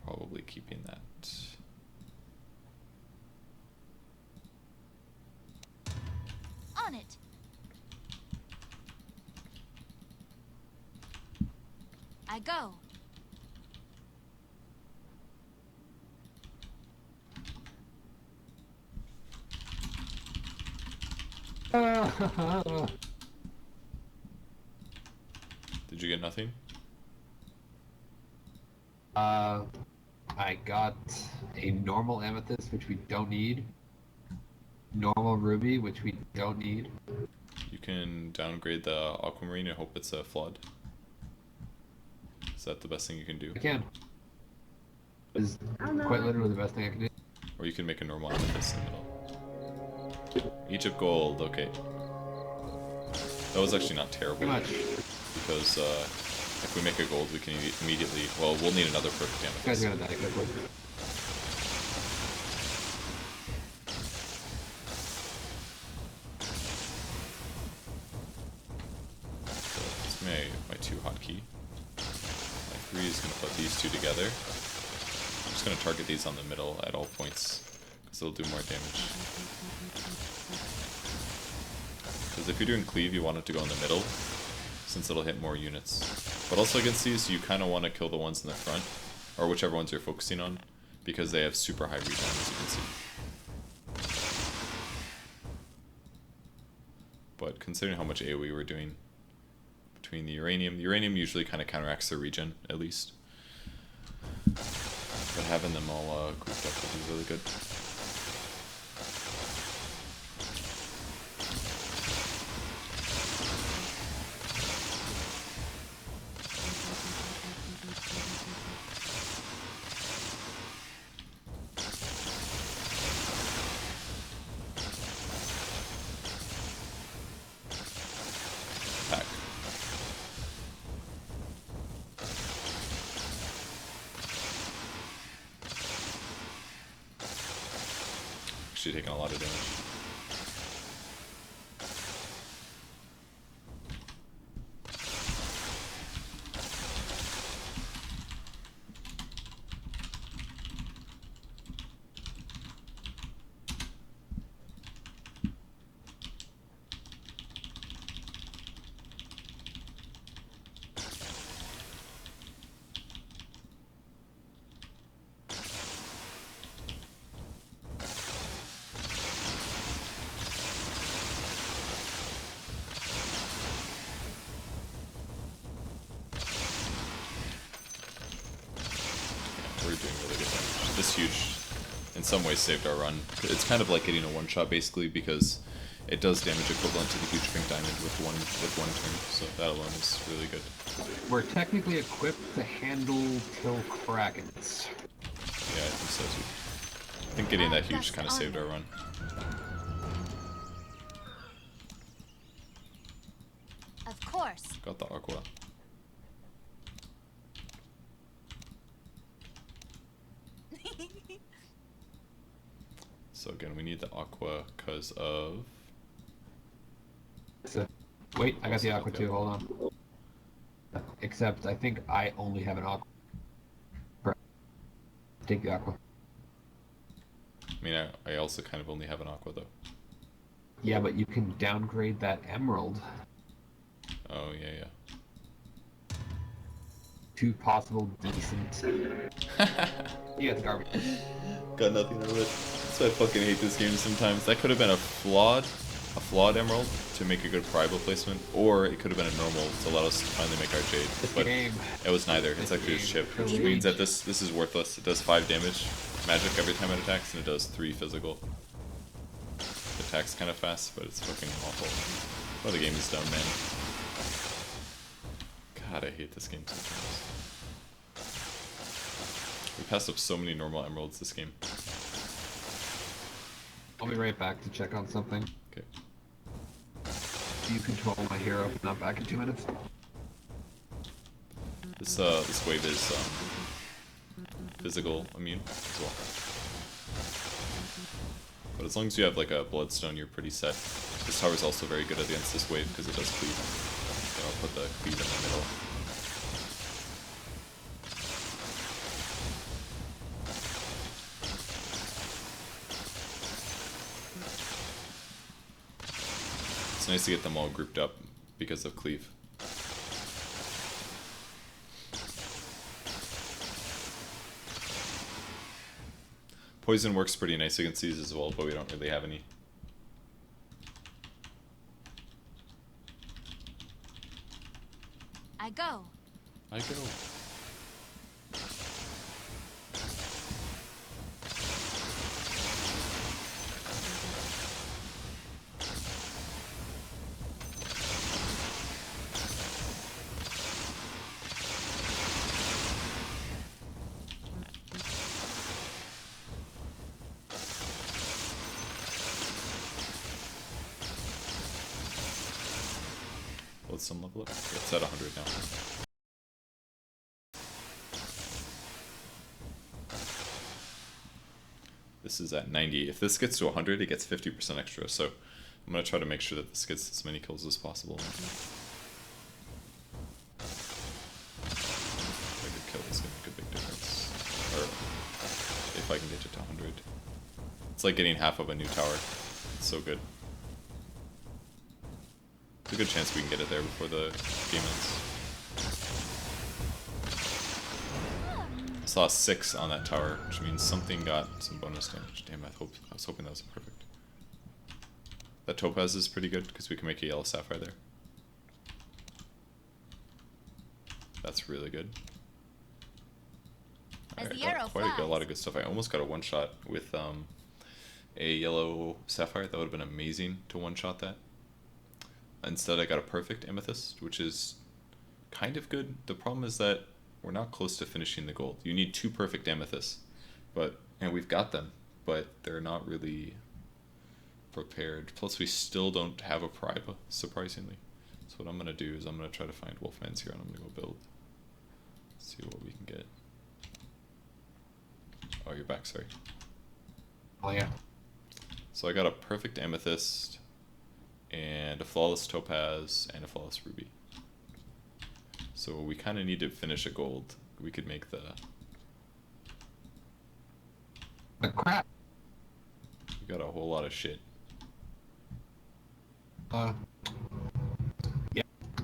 Probably keeping that. On it. I go. Did you get nothing? I got a normal amethyst, which we don't need. Normal ruby, which we don't need. You can downgrade the aquamarine and hope it's a flood. Is that the best thing you can do? I can. It's quite literally the best thing I can do. Or you can make a normal amethyst in the middle. Egypt gold, okay. That was actually not terrible. Pretty much. Because if we make a gold, we can immediately... Well, we'll need another perfect You guys amethyst. are gonna die quickly. So that's my 2 hotkey. My 3 is going to put these two together. I'm just going to target these on the middle at all points, because it'll do more damage. Because if you're doing cleave, you want it to go in the middle, since it'll hit more units. But also against these, you kind of want to kill the ones in the front, or whichever ones you're focusing on, because they have super high regen, as you can see. But considering how much AoE we're doing between the uranium usually kind of counteracts the regen, at least. But having them all grouped up will be really good. Pack. Actually taking a lot of damage. We're doing really good damage. This huge, in some ways, saved our run. It's kind of like getting a one-shot, basically, because it does damage equivalent to the huge pink diamond with one turn. So that alone is really good. We're technically equipped to handle kill krakens. Yeah, I think so too. I think getting that huge kind of saved our run. Of course. Got the aqua. So again, we need the aqua because of... So, wait, I got the aqua too, hold on. Except I think I only have an aqua. Take the aqua. I mean, I also kind of only have an aqua though. Yeah, but you can downgrade that emerald Oh yeah, yeah. to possible decent. You got the garbage. Got nothing out of it. That's why I fucking hate this game sometimes. That could have been a flawed emerald to make a good primal placement, or it could have been a normal to allow us to finally make our jade. But it was neither. It's actually just chip, which means that this is worthless. It does 5 damage magic every time it attacks, and it does 3 physical. It attacks kind of fast, but it's fucking awful. Oh, the game is dumb, man. God, I hate this game sometimes. We passed up so many normal emeralds this game. I'll be right back to check on something. Okay. You control my hero, not back in 2 minutes. This wave is physical immune as well. But as long as you have like a bloodstone, you're pretty set. This tower is also very good against this wave because it does cleave. Okay, I'll put the cleave in the middle. It's nice to get them all grouped up because of cleave. Poison works pretty nice against these as well, but we don't really have any. I go. I go. Let's some level up. It's at 100 now. This is at 90. If this gets to 100, it gets 50% extra. So I'm gonna try to make sure that this gets as many kills as possible. If I could kill, it's gonna make a big difference. Or if I can get it to 100, it's like getting half of a new tower. It's so good. There's a good chance we can get it there before the game ends. I saw a 6 on that tower, which means something got some bonus damage. Damn, I was hoping that was perfect. That topaz is pretty good because we can make a yellow sapphire there. That's really good. Alright, got a lot of good stuff. I almost got a one-shot with a yellow sapphire. That would have been amazing to one-shot that. Instead, I got a perfect amethyst, which is kind of good. The problem is that we're not close to finishing the gold. You need 2 perfect amethysts, and we've got them, but they're not really prepared. Plus, we still don't have a Priva, surprisingly. So what I'm gonna do is I'm gonna try to find Wolfman's here, and I'm gonna go build. See what we can get. Oh, you're back. Sorry. Oh yeah. So I got a perfect amethyst, and a flawless topaz, and a flawless ruby. So we kind of need to finish a gold. We could make the... Crap. We got a whole lot of shit. Yeah.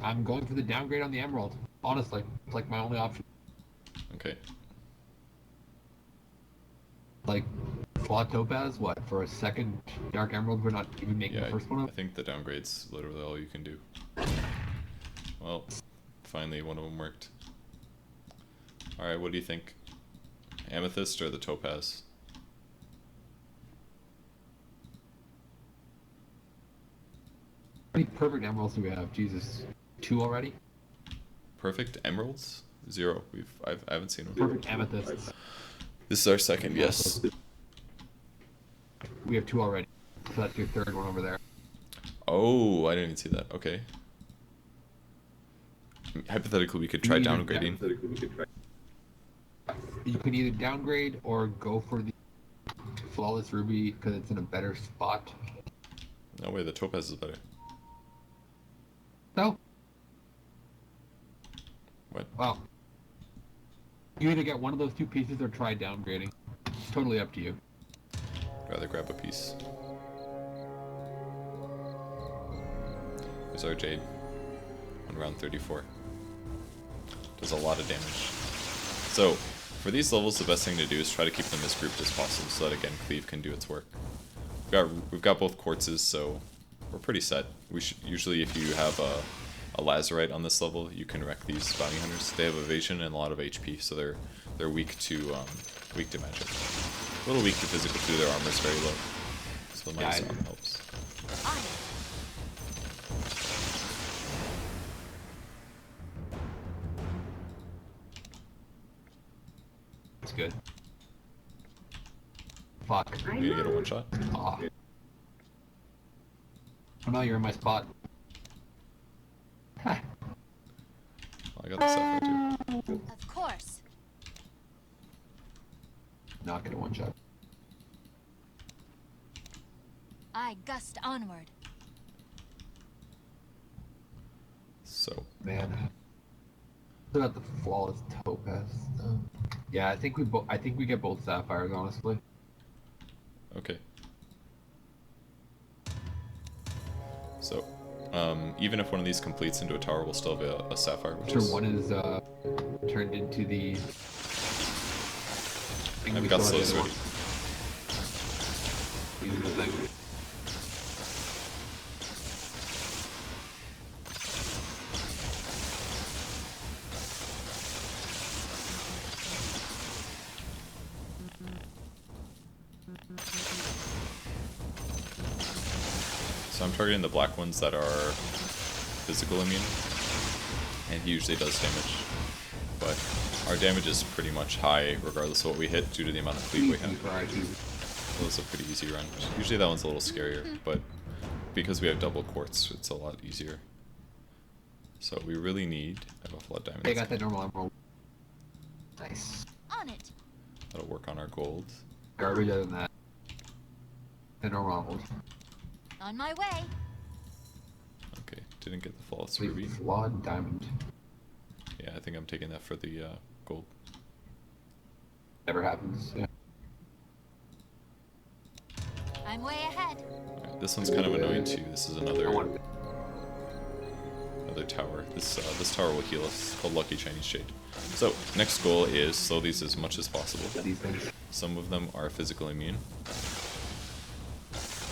I'm going for the downgrade on the emerald. Honestly, it's like my only option. Okay. Like, flawed topaz, what, for a second dark emerald we're not even making the first one I up? think the downgrade's literally all you can do. Well, finally one of them worked. Alright, what do you think? Amethyst or the topaz? How many perfect emeralds do we have? Jesus. 2 already? Perfect emeralds? 0. I haven't seen one. Perfect amethysts. This is our second, yes. We have 2 already. So that's your 3rd one over there. Oh, I didn't even see that. Okay. Hypothetically, we could try downgrading. You can either downgrade or go for the flawless ruby because it's in a better spot. No way, the topaz is better. So, Why What? Well, you either get one of those two pieces or try downgrading. It's totally up to you. Rather grab a piece. Here's our Jade. On round 34. Does a lot of damage. So, for these levels, the best thing to do is try to keep them as grouped as possible, so that again, Cleave can do its work. We've got both quartzes, so we're pretty set. We should usually, if you have a lazarite on this level, you can wreck these bounty hunters. They have evasion and a lot of HP, so they're weak to magic. A little weak to physical too. Their armor's very low, so the minus armor helps. On it. It's good. Fuck. You gonna get a one shot? Aw. Oh no, you're in my spot. Ha. Well, I got the sapphire too. Of course. Not gonna one shot. I gust onward. So Man. Still got the flawless topaz stuff. Yeah, I think we get both sapphires, honestly. okay. So even if one of these completes into a tower, we'll still have a sapphire, which Sure, is. one is turned into the. I've got slows ready. Using the thing. So I'm targeting the black ones that are physical immune, and he usually does damage. But our damage is pretty much high regardless of what we hit due to the amount of cleave we have. So it's a pretty easy run. Usually that one's a little scarier, but because we have double quartz, it's a lot easier. So we really need a flood diamond. They got that normal emerald. Nice. On it. That'll work on our gold. Garbage other than that. The normal emerald. On my way. Okay, didn't get the flawless Sweet ruby. flawed diamond. Yeah, I think I'm taking that for the gold. Never happens. Yeah. I'm way ahead. Alright, this one's kind of annoying too. This is another tower. This tower will heal us. It's called Lucky Chinese Shade. So next goal is slow these as much as possible. These things. Some of them are physical immune.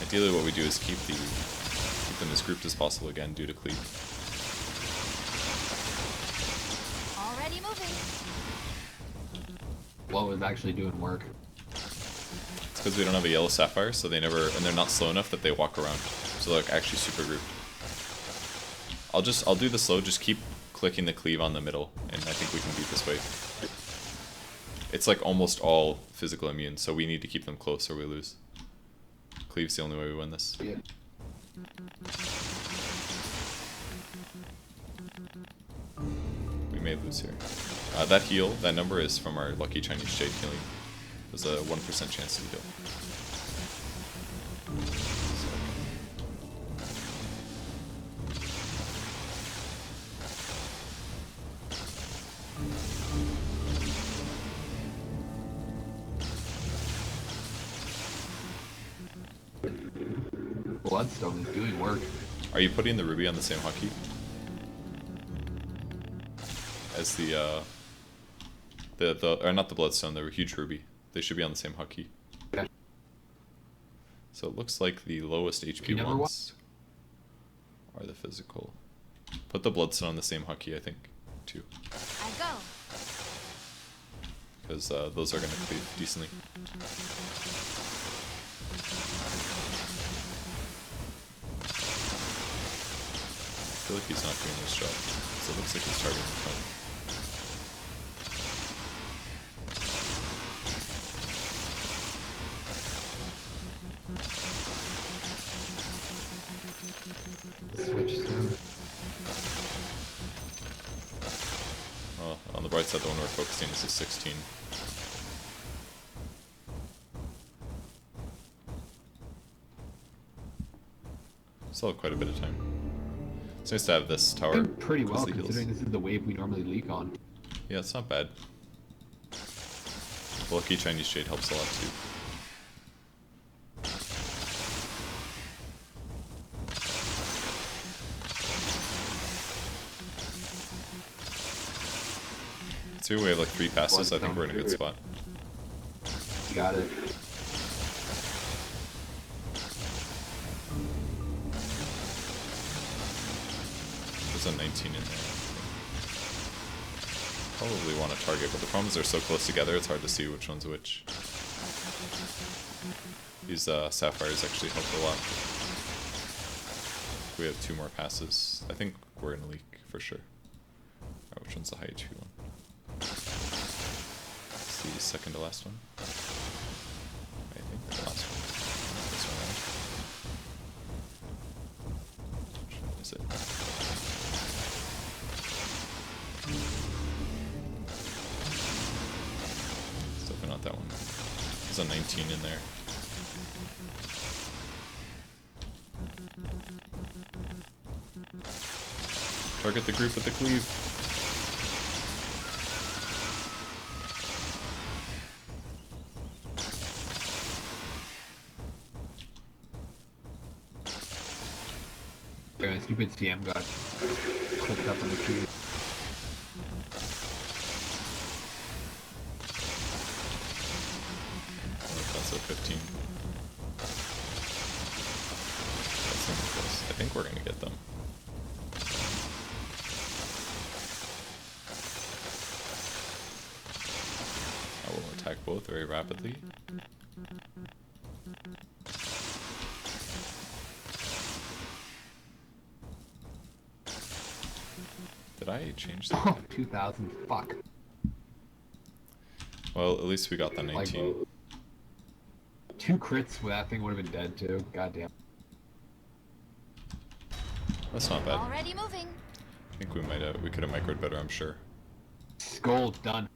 Ideally, what we do is keep them as grouped as possible again due to Cleave. Already moving. Blow is actually doing work. It's because we don't have a yellow sapphire, so and they're not slow enough that they walk around. So they're actually super grouped. I'll do the slow, just keep clicking the Cleave on the middle, and I think we can beat this wave. It's like almost all physical immune, so we need to keep them close or we lose. Cleave's the only way we win this. Yeah. We may lose here. That heal, that number is from our Lucky Chinese Shade healing. There's a 1% chance to heal. Bloodstone is doing work. Are you putting the ruby on the same hotkey as or not the bloodstone, the huge ruby? They should be on the same hotkey. Yeah. So it looks like the lowest HP never ones are the physical. Put the bloodstone on the same hotkey, I think, too, I go. because those are going to cleave decently. I feel like he's not doing his job, so it looks like he's targeting the front. Switch soon. Well, on the bright side, the one we're focusing is a 16. Still have quite a bit of time. It's nice to have this tower. Doing pretty well close to heals. considering this is the wave we normally leak on. Yeah, it's not bad. Lucky Chinese Shade helps a lot too. So we have like 3 passes, I think we're in a good spot. Got it. There's a 19 in there. Probably want to target, but the problem is they're so close together, it's hard to see which one's which. These sapphires actually help a lot. We have 2 more passes. I think we're gonna leak for sure. Alright, which one's the high HP one? It's the second to last one. I think the last one. This one, right? Which one is it? It's definitely not that one. There's a 19 in there. Target the group with the cleave. Stupid CM got clipped up on the tree. That's a 15. That's not close. I think we're gonna get them. I will attack both very rapidly. Did I change that? Oh, 2,000. Fuck. Well, at least we got the 19. Like, 2 crits with that thing would have been dead too. Goddamn. That's not bad. Already moving. I think we could have microed better, I'm sure. Skull done.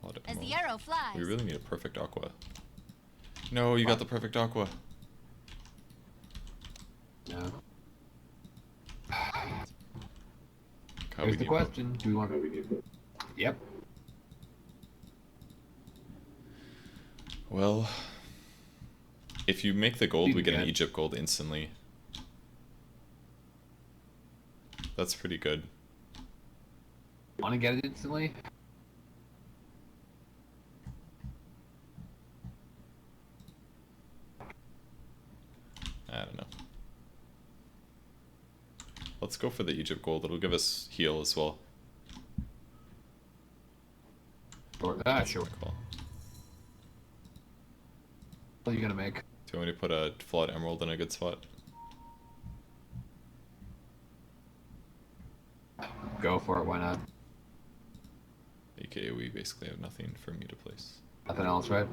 A lot of As the emerald. arrow flies. We really need a perfect aqua. No, you got the perfect aqua. No. God, we Here's the need question. Do we want to... Yep. Well, if you make the gold, we get an Yeah. Egypt gold instantly. That's pretty good. Want to get it instantly? I don't know. Let's go for the Egypt gold. It'll give us heal as well. Sure. Sure. Cool. What are you gonna make? Do you want me to put a flawed emerald in a good spot? Go for it. Why not? AKA we basically have nothing for me to place. Nothing else, right?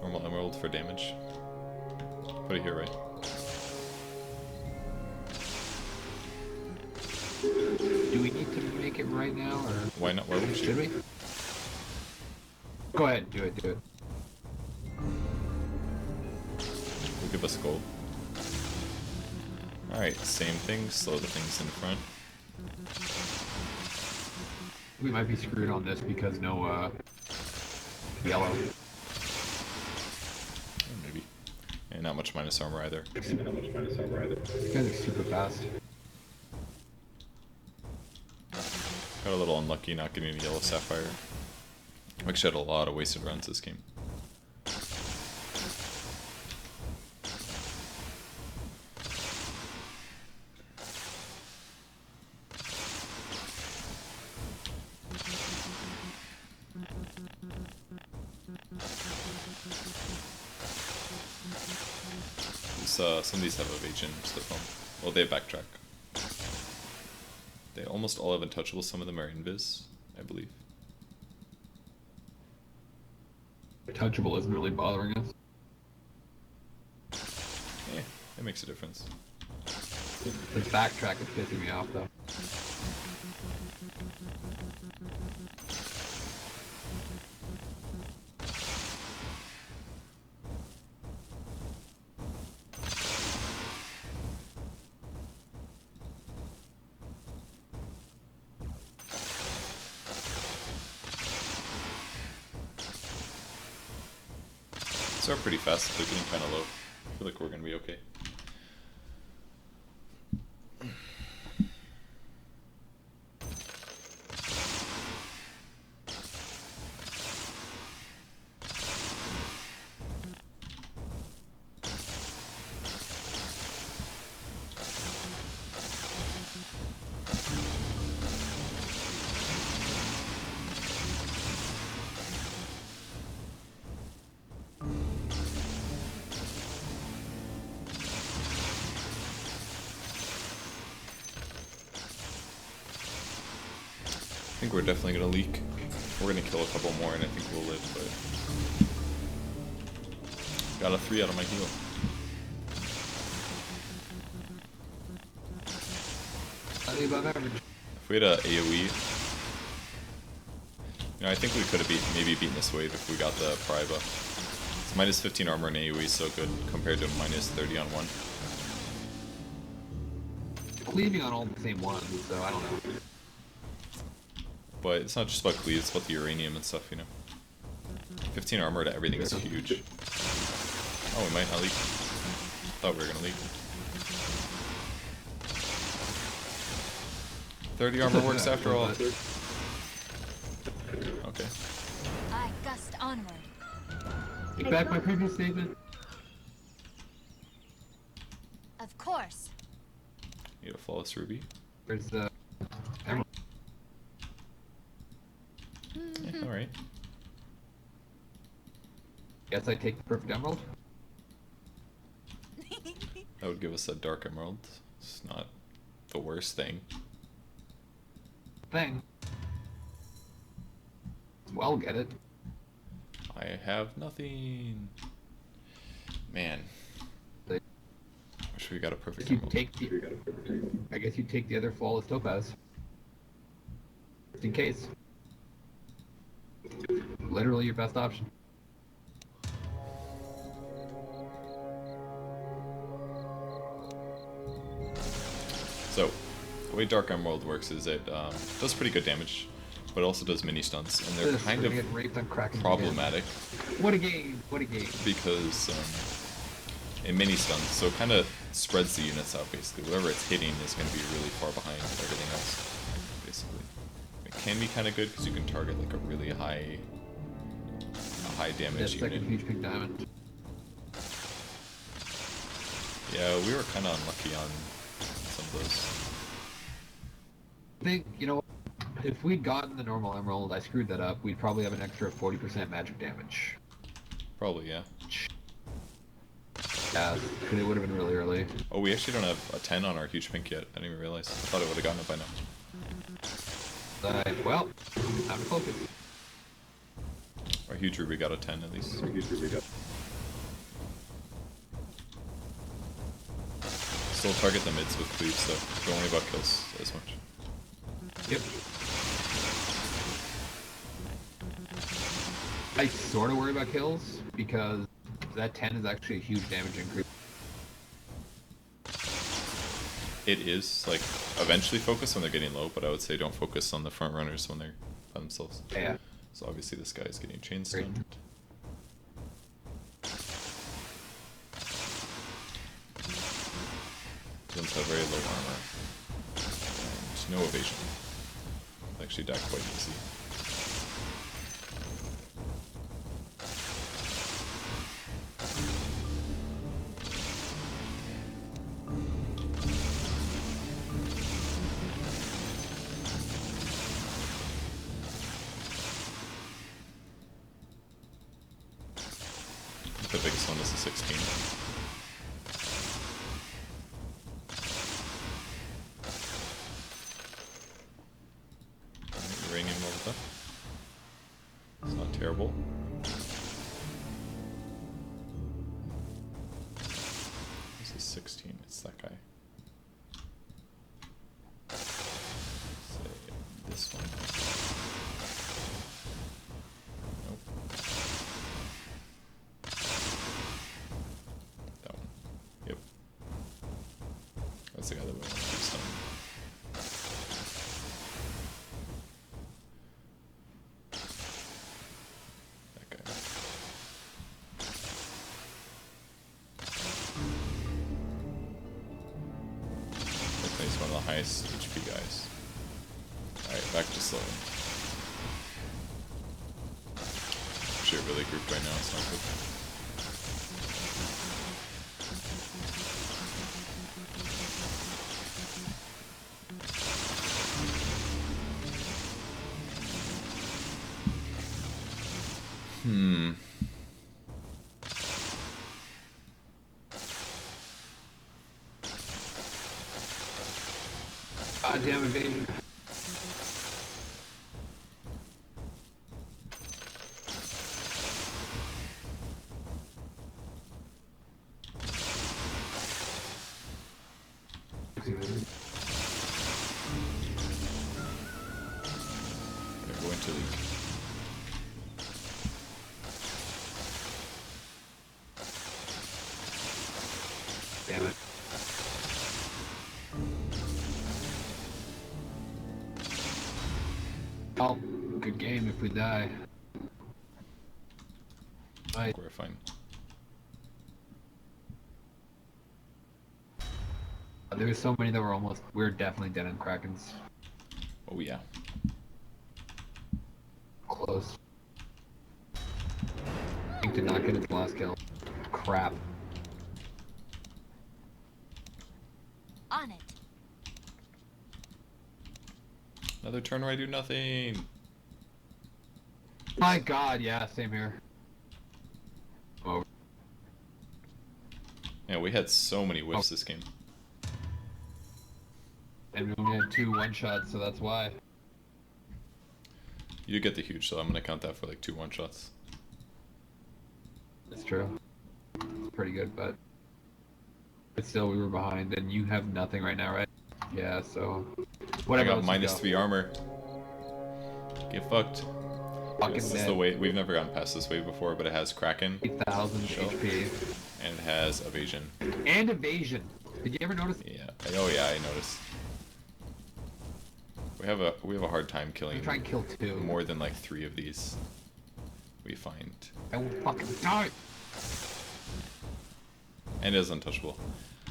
Normal emerald for damage. Put it here, right? Do we need to make it right now, or Why not? Why wouldn't should you? we? Go ahead. Do it. Do it. Will give us gold. Alright, same thing. Slow the things in front. We might be screwed on this because no yellow. Maybe. And not much minus armor either. These guys are super fast. Got a little unlucky not getting a yellow sapphire. We actually had a lot of wasted runs this game. Some of these have evasion to the phone. Well, they have backtrack. They almost all have untouchable. Some of them are invis, I believe. Touchable isn't really bothering us. Yeah, it makes a difference. The backtrack is pissing me off though. These are pretty fast. They're getting kind of low. I feel like we're gonna be okay. I think we're definitely gonna leak. We're gonna kill a couple more and I think we'll live, but got a 3 out of my heal. Above average. If we had a AoE, I think we could have maybe beaten this wave if we got the Priva. It's minus 15 armor and AoE, so good compared to minus 30 on 1. Cleaving on all the same ones, so I don't know. But it's not just about Cleave, it's about the uranium and stuff, you know. 15 armor to everything is huge. Oh, we might not leak. Thought we were gonna leak. 30 armor works after all. Okay. I gust onward. Take back my previous statement. Of course. Need a flawless ruby. There's the emerald. Yeah, alright. Guess I take the perfect emerald. That would give us a dark emerald. It's not the worst thing. Thing. Well, get it. I have nothing. Man. Like, Wish we got a perfect you emerald. take the, I guess you take the other flawless topaz. Just in case. Literally your best option. So, the way Dark Emerald works is it does pretty good damage, but it also does mini stuns, and they're This, kind we're of gonna get raped on Kraken problematic again. What a game! What a game! because it mini stuns, so it kind of spreads the units out basically. Whatever it's hitting is going to be really far behind everything else, basically. It can be kind of good because you can target like a really high damage That unit. second huge pink diamond. Yeah, we were kind of unlucky on some of those. I think, you know what? If we'd gotten the normal emerald, I screwed that up, we'd probably have an extra 40% magic damage. Probably, yeah. Yeah, because it would have been really early. Oh, we actually don't have a 10 on our huge pink yet. I didn't even realize. I thought I would have gotten it by now. Well, time to focus. Our huge ruby got a 10 at least. Still target the mids with Cleave, so don't worry about kills as much. Yep. I sort of worry about kills, because that 10 is actually a huge damage increase. It is, like, eventually focus when they're getting low, but I would say don't focus on the front runners when they're by themselves. Yeah. So obviously this guy is getting chain Great. stunned. Ones have very low armor. And no evasion. Actually die quite easy. The biggest one is a 16. Uranium leveled up. It's not terrible. This is 16. It's that guy. Say this one. Nope. That one. Yep. That's the guy that we want to keep stunning. That guy. highest HP guys. Alright, back to slowing. Shit, really grouped right now, it's not good. Goddamn evasion. They're going to leave. Damn it. Oh, good game if we die. Right. We're fine. There were so many that were almost. We were definitely dead on Krakens. Oh yeah. Close. Pink did not get its last kill. Crap. On it. Another turn where I do nothing. My god, yeah, same here. Oh. Yeah, we had so many whiffs this game. And we only had 2 one-shots, so that's why. You did get the huge, so I'm gonna count that for like 2 one-shots. It's true. It's pretty good, but still we were behind, and you have nothing right now, right? Yeah, so whatever. I got -3 armor. Get fucked. Fucking This is dead. the wave. We've never gotten past this wave before, but it has Kraken 8,000 Shell. HP and it has evasion. and evasion. Did you ever notice? Yeah. Oh yeah, I noticed. We have a hard time killing I'm trying to kill 2. more than like 3 of these. We find, I will fucking die. and it is untouchable.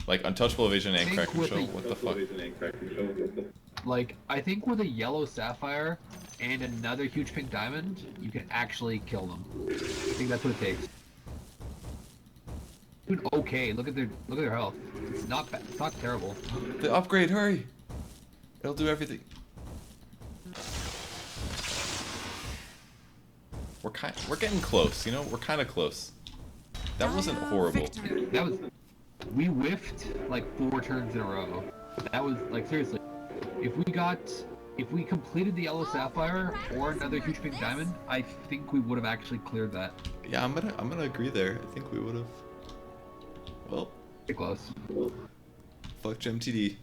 Like untouchable evasion and Think Kraken with shell. the- What the fuck? Like, I think with a yellow sapphire and another huge pink diamond, you can actually kill them. I think that's what it takes. Dude, okay, look at their health. It's not bad. It's not terrible. The upgrade, hurry! It'll do everything. We're getting close, you know? We're kind of close. That wasn't horrible. That was. We whiffed like 4 turns in a row. That was like seriously. If we completed the yellow sapphire or another huge pink diamond, I think we would have actually cleared that. Yeah, I'm gonna agree there. I think we would have. Well, Pretty close. fuck GemTD.